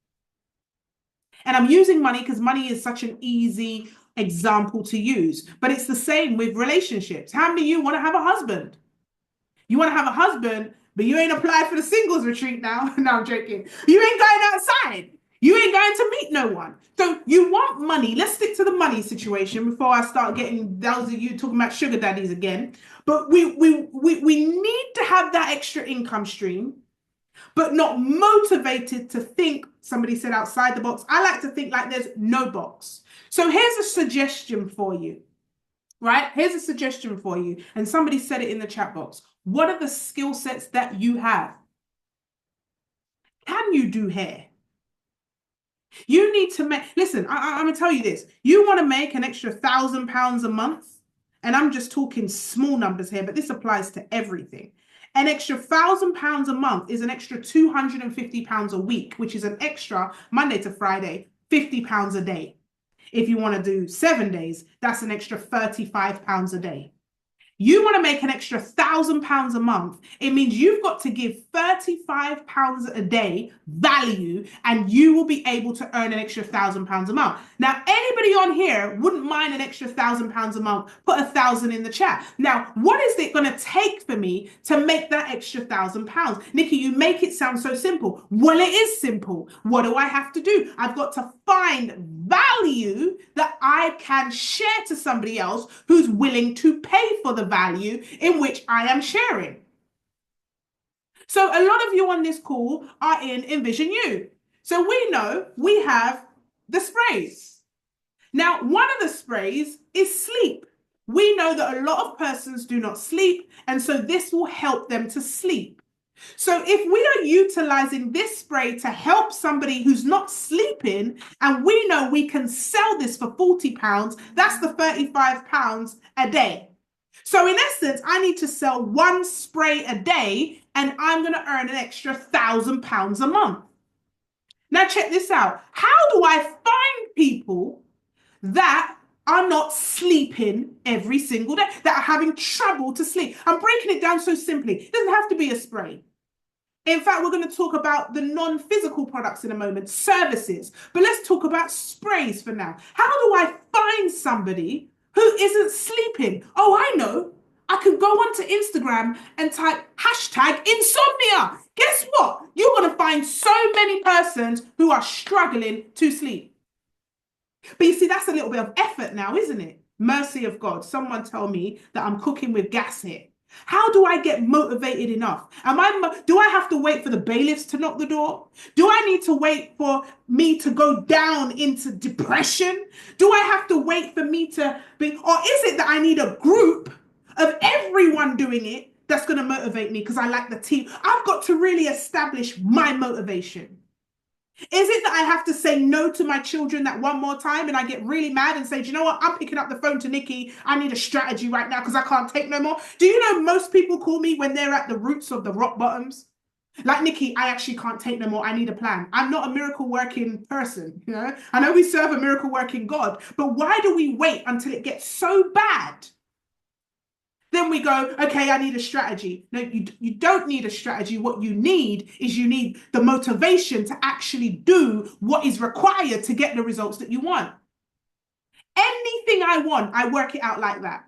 And I'm using money because money is such an easy example to use, but it's the same with relationships. How many of you want to have a husband? You want to have a husband, but you ain't applied for the singles retreat now. No, I'm joking. You ain't going outside. You ain't going to meet no one. So you want money. Let's stick to the money situation before I start getting those of you talking about sugar daddies again. But we need to have that extra income stream, but not motivated to think, somebody said outside the box. I like to think like there's no box. So here's a suggestion for you, right? Here's a suggestion for you. And somebody said it in the chat box. What are the skill sets that you have? Can you do hair? You need to make, listen, I'm going to tell you this. You want to make an extra £1,000 a month, and I'm just talking small numbers here, but this applies to everything. An extra £1,000 a month is an extra £250 a week, which is an extra Monday to Friday, £50 a day. If you want to do 7 days, that's an extra £35 a day. You want to make an extra £1,000 a month. It means you've got to give £35 a day value, and you will be able to earn an extra £1,000 a month. Now, anybody on here wouldn't mind an extra £1,000 a month. Put 1,000 in the chat. Now, what is it going to take for me to make that extra £1,000? Nikki, you make it sound so simple. Well, it is simple. What do I have to do? I've got to find value that I can share to somebody else who's willing to pay for the value in which I am sharing. So a lot of you on this call are in Envision You. So we know we have the sprays. Now, one of the sprays is sleep. We know that a lot of persons do not sleep, and so this will help them to sleep. So if we are utilizing this spray to help somebody who's not sleeping, and we know we can sell this for £40, that's the £35 a day. So in essence, I need to sell one spray a day, and I'm going to earn an extra £1,000 a month. Now check this out. How do I find people that are not sleeping every single day, that are having trouble to sleep? I'm breaking it down so simply. It doesn't have to be a spray. In fact, we're going to talk about the non-physical products in a moment, services. But let's talk about sprays for now. How do I find somebody who isn't sleeping? Oh, I know. I can go onto Instagram and type hashtag insomnia. Guess what? You're going to find so many persons who are struggling to sleep. But you see, that's a little bit of effort now, isn't it? Mercy of God. Someone tell me that I'm cooking with gas here. How do I get motivated enough? Do I have to wait for the bailiffs to knock the door? Do I need to wait for me to go down into depression? Do I have to wait for me to be, or is it that I need a group of everyone doing it that's going to motivate me because I like the team? I've got to really establish my motivation. Is it that I have to say no to my children that one more time and I get really mad and say, do you know what? I'm picking up the phone to Nikki. I need a strategy right now because I can't take no more. Do you know most people call me when they're at the roots of the rock bottoms? Like, Nikki, I actually can't take no more. I need a plan. I'm not a miracle working person. You know, I know we serve a miracle working God, but why do we wait until it gets so bad? Then we go, okay, I need a strategy. No, you don't need a strategy. What you need is you need the motivation to actually do what is required to get the results that you want. Anything I want, I work it out like that.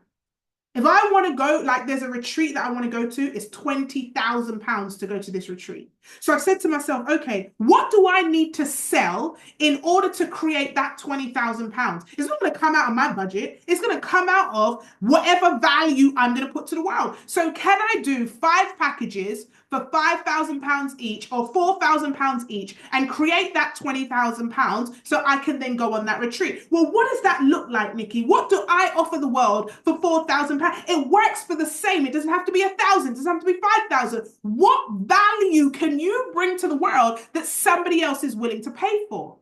If I want to go, like there's a retreat that I want to go to, it's £20,000 to go to this retreat. So I've said to myself, okay, what do I need to sell in order to create that £20,000? It's not going to come out of my budget. It's going to come out of whatever value I'm going to put to the world. So can I do 5 packages for £5,000 each or £4,000 each and create that £20,000 so I can then go on that retreat? Well, what does that look like, Nikki? What do I offer the world for £4,000? It works for the same. It doesn't have to be 1,000. It doesn't have to be 5,000. What value can you bring to the world that somebody else is willing to pay for?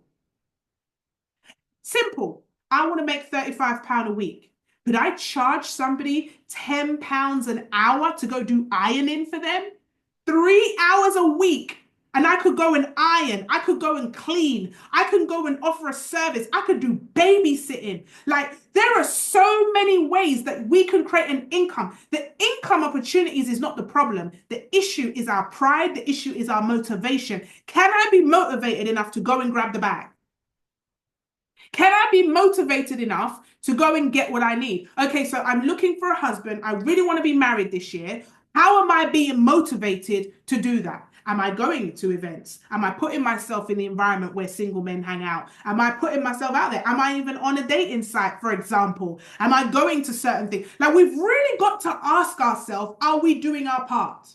Simple. I want to make £35 a week. Could I charge somebody £10 an hour to go do ironing for them? 3 hours a week, and I could go and iron, I could go and clean, I can go and offer a service, I could do babysitting. Like, there are so many ways that we can create an income. The income opportunities is not the problem. The issue is our pride. The issue is our motivation. Can I be motivated enough to go and grab the bag? Can I be motivated enough to go and get what I need? Okay, so I'm looking for a husband. I really want to be married this year. How am I being motivated to do that? Am I going to events? Am I putting myself in the environment where single men hang out? Am I putting myself out there? Am I even on a dating site, for example? Am I going to certain things? Like, we've really got to ask ourselves, are we doing our part?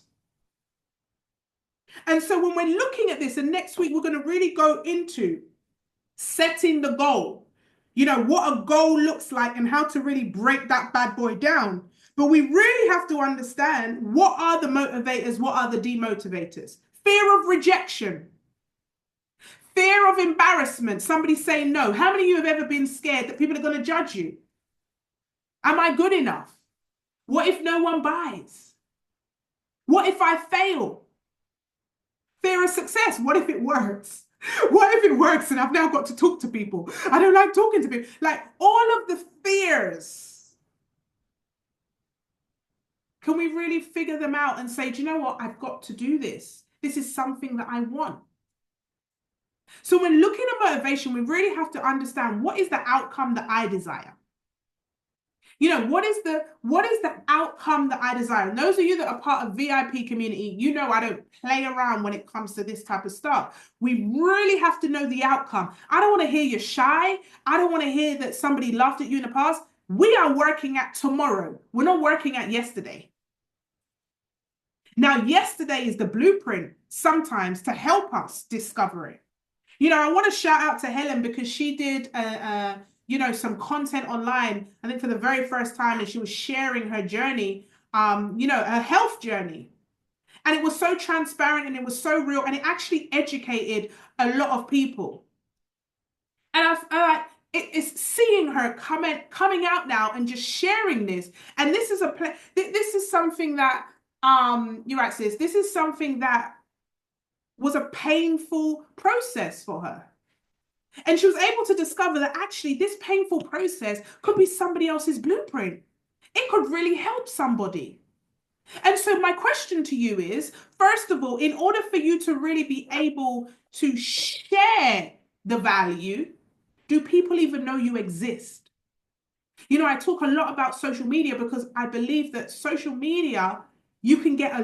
And so when we're looking at this, and next week we're going to really go into setting the goal, what a goal looks like and how to really break that bad boy down. But we really have to understand, what are the motivators, what are the demotivators? Fear of rejection, fear of embarrassment, somebody saying no. How many of you have ever been scared that people are going to judge you? Am I good enough? What if no one buys? What if I fail? Fear of success. What if it works? What if it works and I've now got to talk to people? I don't like talking to people. Like, all of the fears. Can we really figure them out and say, do you know what? I've got to do this. This is something that I want. So when looking at motivation, we really have to understand, what is the outcome that I desire? What is the outcome that I desire? And those of you that are part of VIP community, I don't play around when it comes to this type of stuff. We really have to know the outcome. I don't want to hear you're shy. I don't want to hear that somebody laughed at you in the past. We are working at tomorrow. We're not working at yesterday. Now, yesterday is the blueprint sometimes to help us discover it. I want to shout out to Helen, because she did some content online, I think for the very first time, and she was sharing her journey, her health journey. And it was so transparent and it was so real, and it actually educated a lot of people. And it's seeing her coming out now and just sharing this. And this is something that, you're right, sis, this is something that was a painful process for her. And she was able to discover that actually this painful process could be somebody else's blueprint. It could really help somebody. And so my question to you is, first of all, in order for you to really be able to share the value, do people even know you exist? I talk a lot about social media because I believe that social media, you can get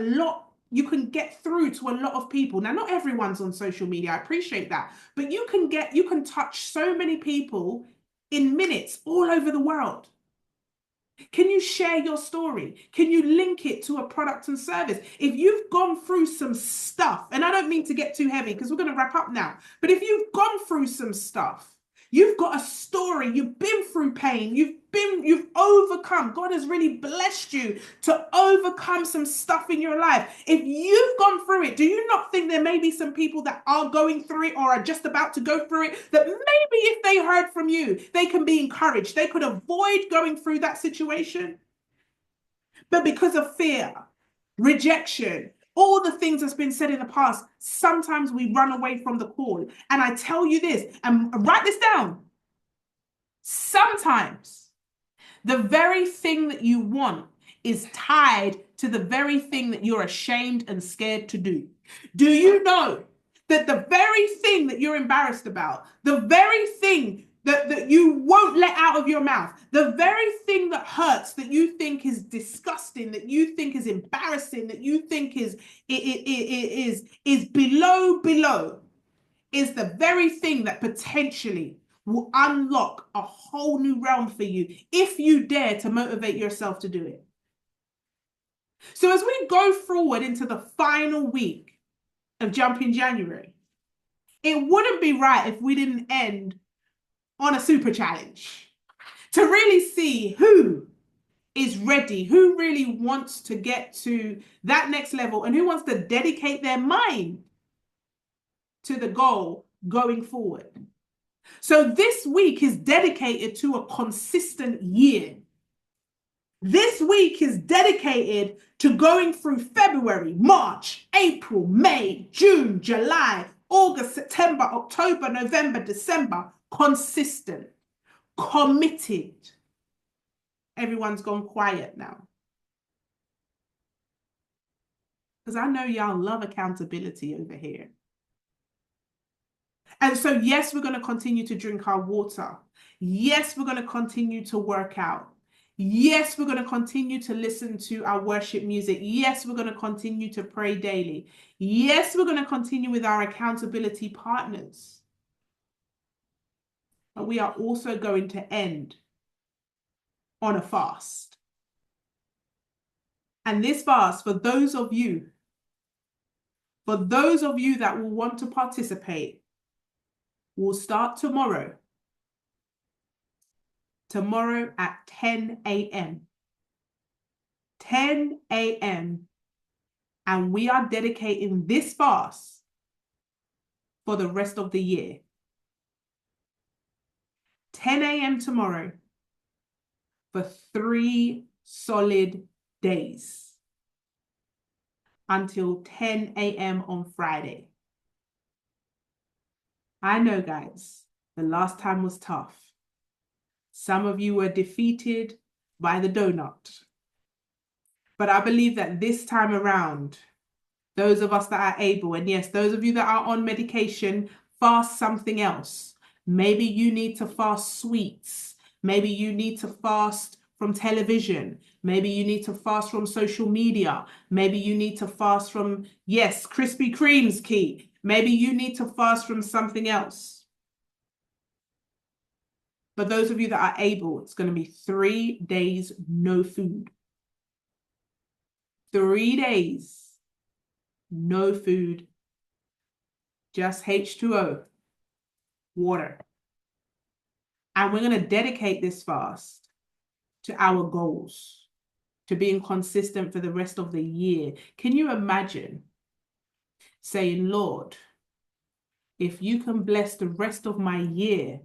through to a lot of people. Now, not everyone's on social media, I appreciate that, but you can touch so many people in minutes all over the world. Can you share your story? Can you link it to a product and service? If you've gone through some stuff, and I don't mean to get too heavy because we're going to wrap up now, but if you've gone through some stuff, you've got a story, you've been through pain, you've overcome. God has really blessed you to overcome some stuff in your life. If you've gone through it, do you not think there may be some people that are going through it or are just about to go through it, that maybe if they heard from you, they can be encouraged, they could avoid going through that situation? But because of fear, rejection, all the things that's been said in the past, sometimes we run away from the call. And I tell you this, and write this down, sometimes the very thing that you want is tied to the very thing that you're ashamed and scared to do. Do you know that the very thing that you're embarrassed about, the very thing that you won't let out of your mouth, the very thing that hurts, that you think is disgusting, that you think is embarrassing, that you think is below, is the very thing that potentially will unlock a whole new realm for you if you dare to motivate yourself to do it. So as we go forward into the final week of Jumping January, it wouldn't be right if we didn't end on a super challenge to really see who is ready, who really wants to get to that next level, and who wants to dedicate their mind to the goal going forward. So this week is dedicated to a consistent year. This week is dedicated to going through February, March, April, May, June, July, August, September, October, November, December. Consistent, committed. Everyone's gone quiet now, because I know y'all love accountability over here. And so, yes, we're going to continue to drink our water. Yes, we're going to continue to work out. Yes, we're going to continue to listen to our worship music. Yes, we're going to continue to pray daily. Yes, we're going to continue with our accountability partners. But we are also going to end on a fast. And this fast, for those of you that will want to participate, will start tomorrow. Tomorrow at 10 a.m. 10 a.m. And we are dedicating this fast for the rest of the year. 10 a.m. tomorrow for 3 solid days until 10 a.m. on Friday. I know, guys, the last time was tough. Some of you were defeated by the donut. But I believe that this time around, those of us that are able, and yes, those of you that are on medication, fast something else. Maybe you need to fast sweets. Maybe you need to fast from television. Maybe you need to fast from social media. Maybe you need to fast from, yes, Krispy Kreme's key. Maybe you need to fast from something else. But those of you that are able, it's going to be 3 days, no food. 3 days, no food, just H2O, water. And we're going to dedicate this fast to our goals, to being consistent for the rest of the year. Can you imagine saying, Lord, if you can bless the rest of my year,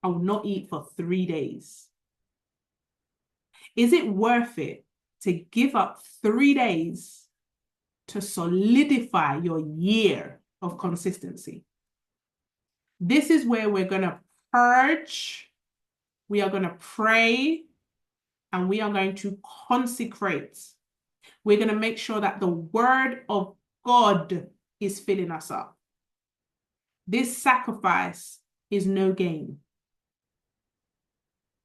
I will not eat for 3 days? Is it worth it to give up 3 days to solidify your year of consistency? This is where we're going to purge, we are going to pray, and we are going to consecrate. We're going to make sure that the word of God is filling us up. This sacrifice is no game.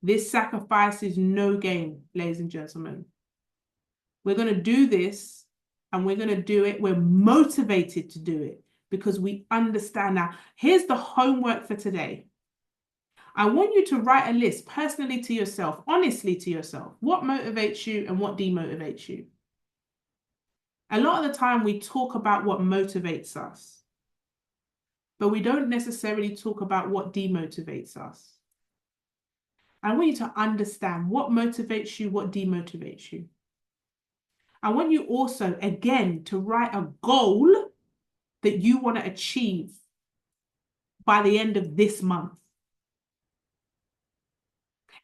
This sacrifice is no game, ladies and gentlemen. We're going to do this, and we're going to do it. We're motivated to do it because we understand now. Here's the homework for today. I want you to write a list personally to yourself, honestly to yourself. What motivates you and what demotivates you? A lot of the time we talk about what motivates us, but we don't necessarily talk about what demotivates us. I want you to understand what motivates you, what demotivates you. I want you also, again, to write a goal that you want to achieve by the end of this month.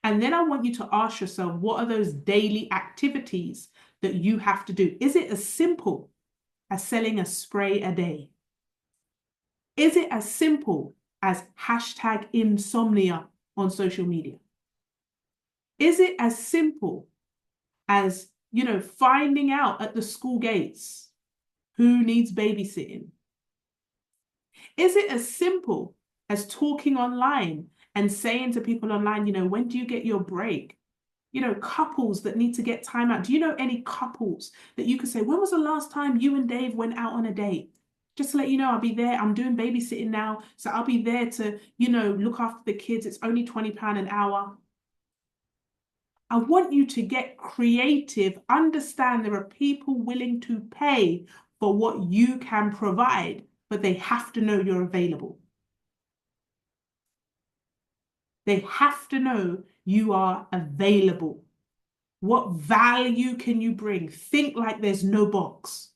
And then I want you to ask yourself, what are those daily activities that you have to do? Is it as simple as selling a spray a day? Is it as simple as #insomnia on social media? Is it as simple as, finding out at the school gates who needs babysitting? Is it as simple as talking online and saying to people online, when do you get your break? Couples that need to get time out. Do you know any couples that you could say, when was the last time you and Dave went out on a date? Just to let you know, I'll be there. I'm doing babysitting now. So I'll be there to, look after the kids. It's only £20 an hour. I want you to get creative. Understand there are people willing to pay for what you can provide, but they have to know you're available. They have to know you are available. What value can you bring? Think like there's no box.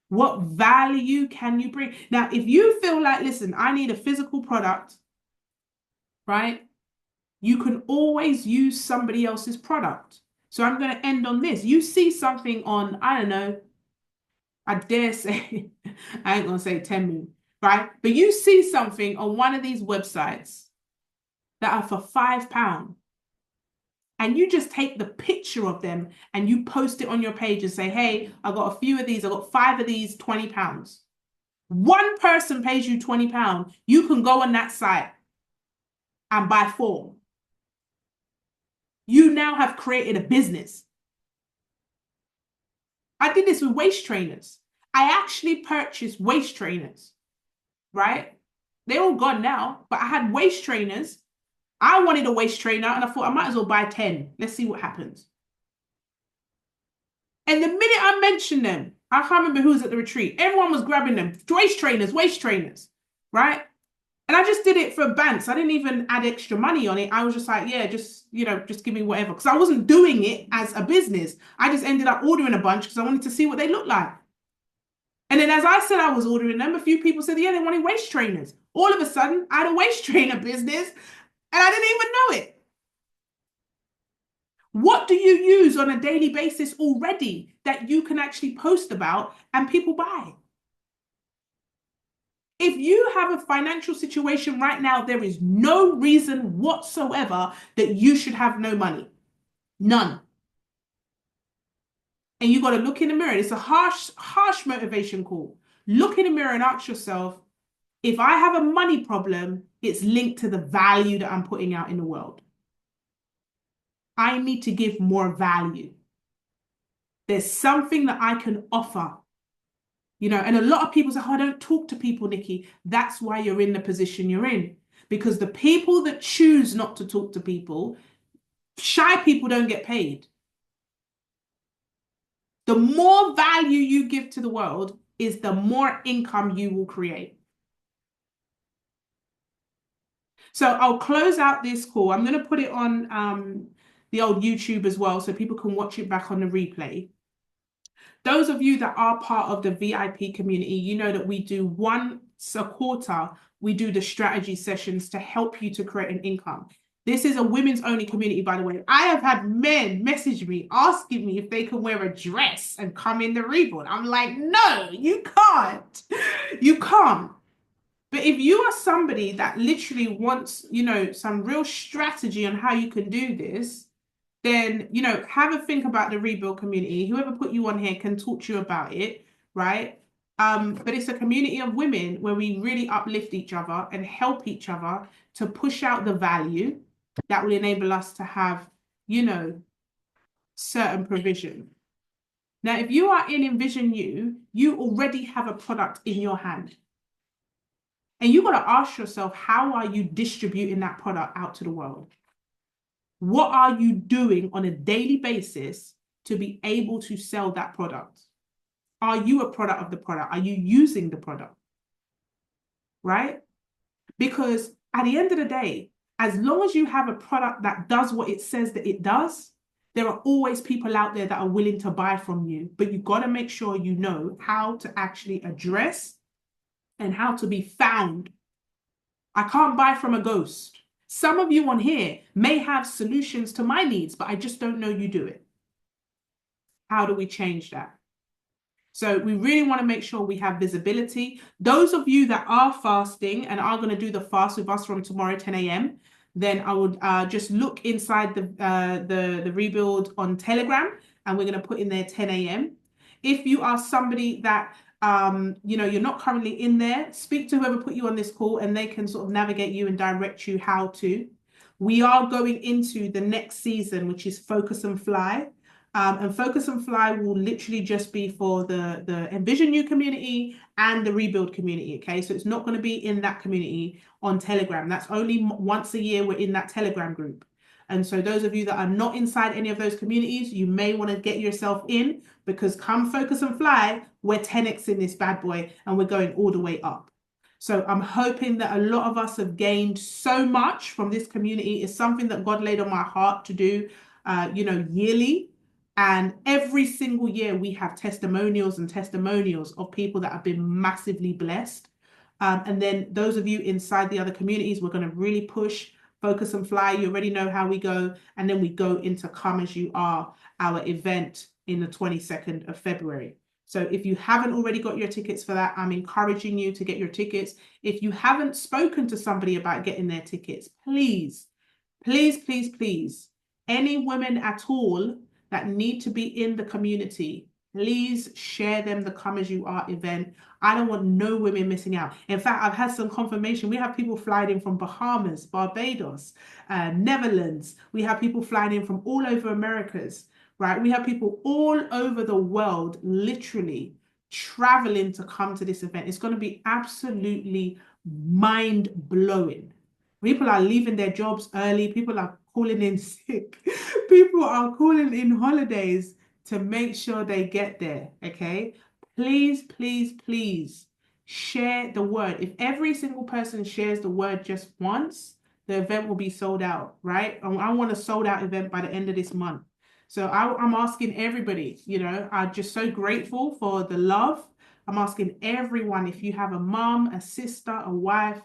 What value can you bring? Now, if you feel like, listen, I need a physical product, right? You can always use somebody else's product. So I'm going to end on this. You see something on, I don't know, I dare say, I ain't going to say Temu, right? But you see something on one of these websites that are for £5. And you just take the picture of them and you post it on your page and say, hey, I got a few of these. I got 5 of these, £20. One person pays you £20. You can go on that site and buy 4. You now have created a business. I did this with waist trainers. I actually purchased waist trainers, right? They're all gone now, but I had waist trainers. I wanted a waist trainer and I thought I might as well buy 10. Let's see what happens. And the minute I mentioned them, I can't remember who was at the retreat. Everyone was grabbing them. Waist trainers, right? And I just did it for bants. I didn't even add extra money on it. I was just like, yeah, just give me whatever. Because I wasn't doing it as a business. I just ended up ordering a bunch because I wanted to see what they looked like. And then as I said I was ordering them, a few people said, yeah, they wanted waist trainers. All of a sudden, I had a waist trainer business and I didn't even know it. What do you use on a daily basis already that you can actually post about and people buy? If you have a financial situation right now, there is no reason whatsoever that you should have no money. None. And you got to look in the mirror. It's a harsh motivation call. Look in the mirror and ask yourself, if I have a money problem, it's linked to the value that I'm putting out in the world. I need to give more value. There's something that I can offer. And a lot of people say, oh, I don't talk to people, Nikki. That's why you're in the position you're in. Because the people that choose not to talk to people, shy people don't get paid. The more value you give to the world is the more income you will create. So I'll close out this call. I'm going to put it on the old YouTube as well so people can watch it back on the replay. Those of you that are part of the VIP community, you know that we do once a quarter, we do the strategy sessions to help you to create an income. This is a women's only community, by the way. I have had men message me asking me if they can wear a dress and come in the reborn. I'm like, no, you can't. You can't. But if you are somebody that literally wants, some real strategy on how you can do this, then, have a think about the rebuild community. Whoever put you on here can talk to you about it, right? But it's a community of women where we really uplift each other and help each other to push out the value that will enable us to have, certain provision. Now, if you are in Envision you already have a product in your hand. And you got to ask yourself, how are you distributing that product out to the world? What are you doing on a daily basis to be able to sell that product? Are you a product of the product? Are you using the product? Right? Because at the end of the day, as long as you have a product that does what it says that it does, there are always people out there that are willing to buy from you. But you've got to make sure you know how to actually address and how to be found. I can't buy from a ghost. Some of you on here may have solutions to my needs, but I just don't know you do it. How do we change that? So we really want to make sure we have visibility. Those of you that are fasting and are going to do the fast with us from tomorrow, 10 a.m., then I would just look inside the rebuild on Telegram, and we're going to put in there 10 a.m. If you are somebody that you're not currently in there, speak to whoever put you on this call and they can sort of navigate you and direct you how to. We are going into the next season, which is Focus and Fly. And Focus and Fly will literally just be for the Envision You community and the Rebuild community, okay? So it's not going to be in that community on Telegram. That's only once a year we're in that Telegram group. And so those of you that are not inside any of those communities, you may want to get yourself in, because come Focus and Fly, we're 10x in this bad boy and we're going all the way up. So I'm hoping that a lot of us have gained so much from this community. It's something that God laid on my heart to do, yearly. And every single year we have testimonials and testimonials of people that have been massively blessed. And then those of you inside the other communities, we're going to really push Focus and Fly. You already know how we go. And then we go into Come As You Are, our event in the 22nd of February. So if you haven't already got your tickets for that, I'm encouraging you to get your tickets. If you haven't spoken to somebody about getting their tickets, please, please, please, please, any women at all that need to be in the community, please share them the Come As You Are event. I don't want no women missing out. In fact, I've had some confirmation. We have people flying in from Bahamas, Barbados, Netherlands. We have people flying in from all over Americas, right? We have people all over the world, literally traveling to come to this event. It's going to be absolutely mind blowing. People are leaving their jobs early. People are calling in sick. People are calling in holidays to make sure they get there. Okay. Please, please, please share the word. If every single person shares the word just once, the event will be sold out, right? I want a sold out event by the end of this month. So I'm asking everybody, I'm just so grateful for the love. I'm asking everyone, if you have a mom, a sister, a wife,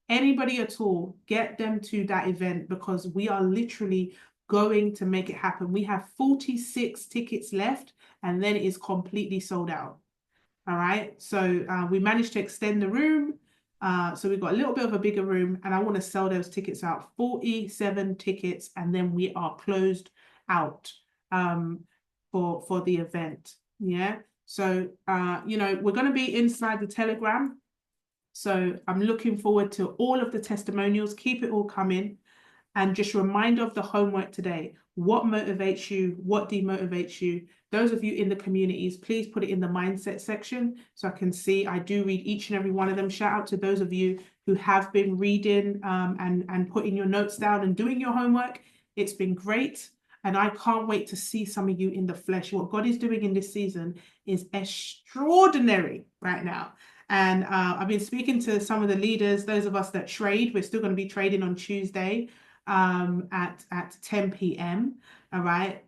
anybody at all, get them to that event because we are literally going to make it happen. We have 46 tickets left and then it is completely sold out. All right. So we managed to extend the room. So we've got a little bit of a bigger room and I want to sell those tickets out, 47 tickets, and then we are closed out for the event. Yeah. So, we're going to be inside the Telegram. So I'm looking forward to all of the testimonials. Keep it all coming. And just reminder of the homework today. What motivates you? What demotivates you? Those of you in the communities, please put it in the mindset section so I can see. I do read each and every one of them. Shout out to those of you who have been reading and putting your notes down and doing your homework. It's been great. And I can't wait to see some of you in the flesh. What God is doing in this season is extraordinary right now. And I've been speaking to some of the leaders, those of us that trade. We're still going to be trading on Tuesday at 10 p.m. All right.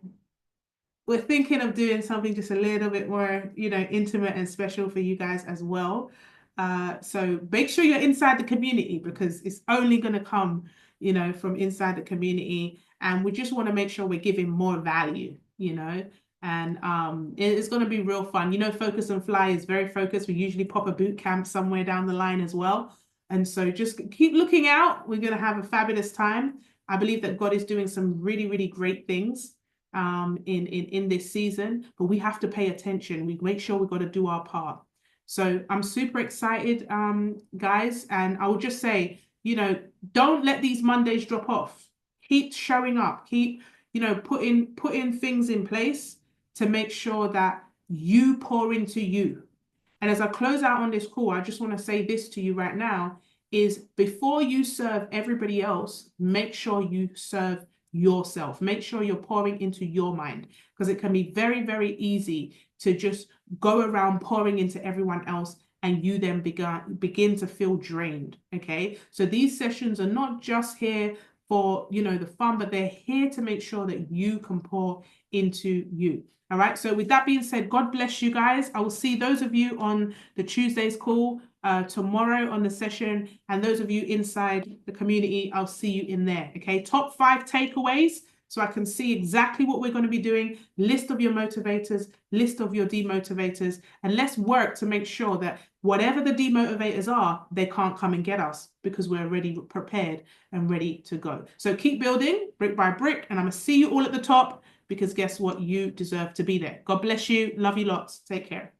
We're thinking of doing something just a little bit more, intimate and special for you guys as well. So make sure you're inside the community because it's only going to come, from inside the community. And we just want to make sure we're giving more value, and it's going to be real fun. Focus and Fly is very focused. We usually pop a boot camp somewhere down the line as well. And so just keep looking out. We're going to have a fabulous time. I believe that God is doing some really, really great things in this season, but we have to pay attention. We make sure we've got to do our part. So I'm super excited, guys. And I will just say, don't let these Mondays drop off. Keep showing up. Keep, putting things in place to make sure that you pour into you. And as I close out on this call, I just want to say this to you right now is before you serve everybody else, make sure you serve yourself. Make sure you're pouring into your mind because it can be very, very easy to just go around pouring into everyone else and you then begin to feel drained. Okay. So these sessions are not just here for, the fun, but they're here to make sure that you can pour into you. All right. So with that being said, God bless you guys. I will see those of you on the Tuesday's call tomorrow on the session. And those of you inside the community, I'll see you in there. Okay. Top 5 takeaways. So I can see exactly what we're going to be doing. List of your motivators, list of your demotivators, and let's work to make sure that whatever the demotivators are, they can't come and get us because we're already prepared and ready to go. So keep building brick by brick, and I'm going to see you all at the top because guess what? You deserve to be there. God bless you. Love you lots. Take care.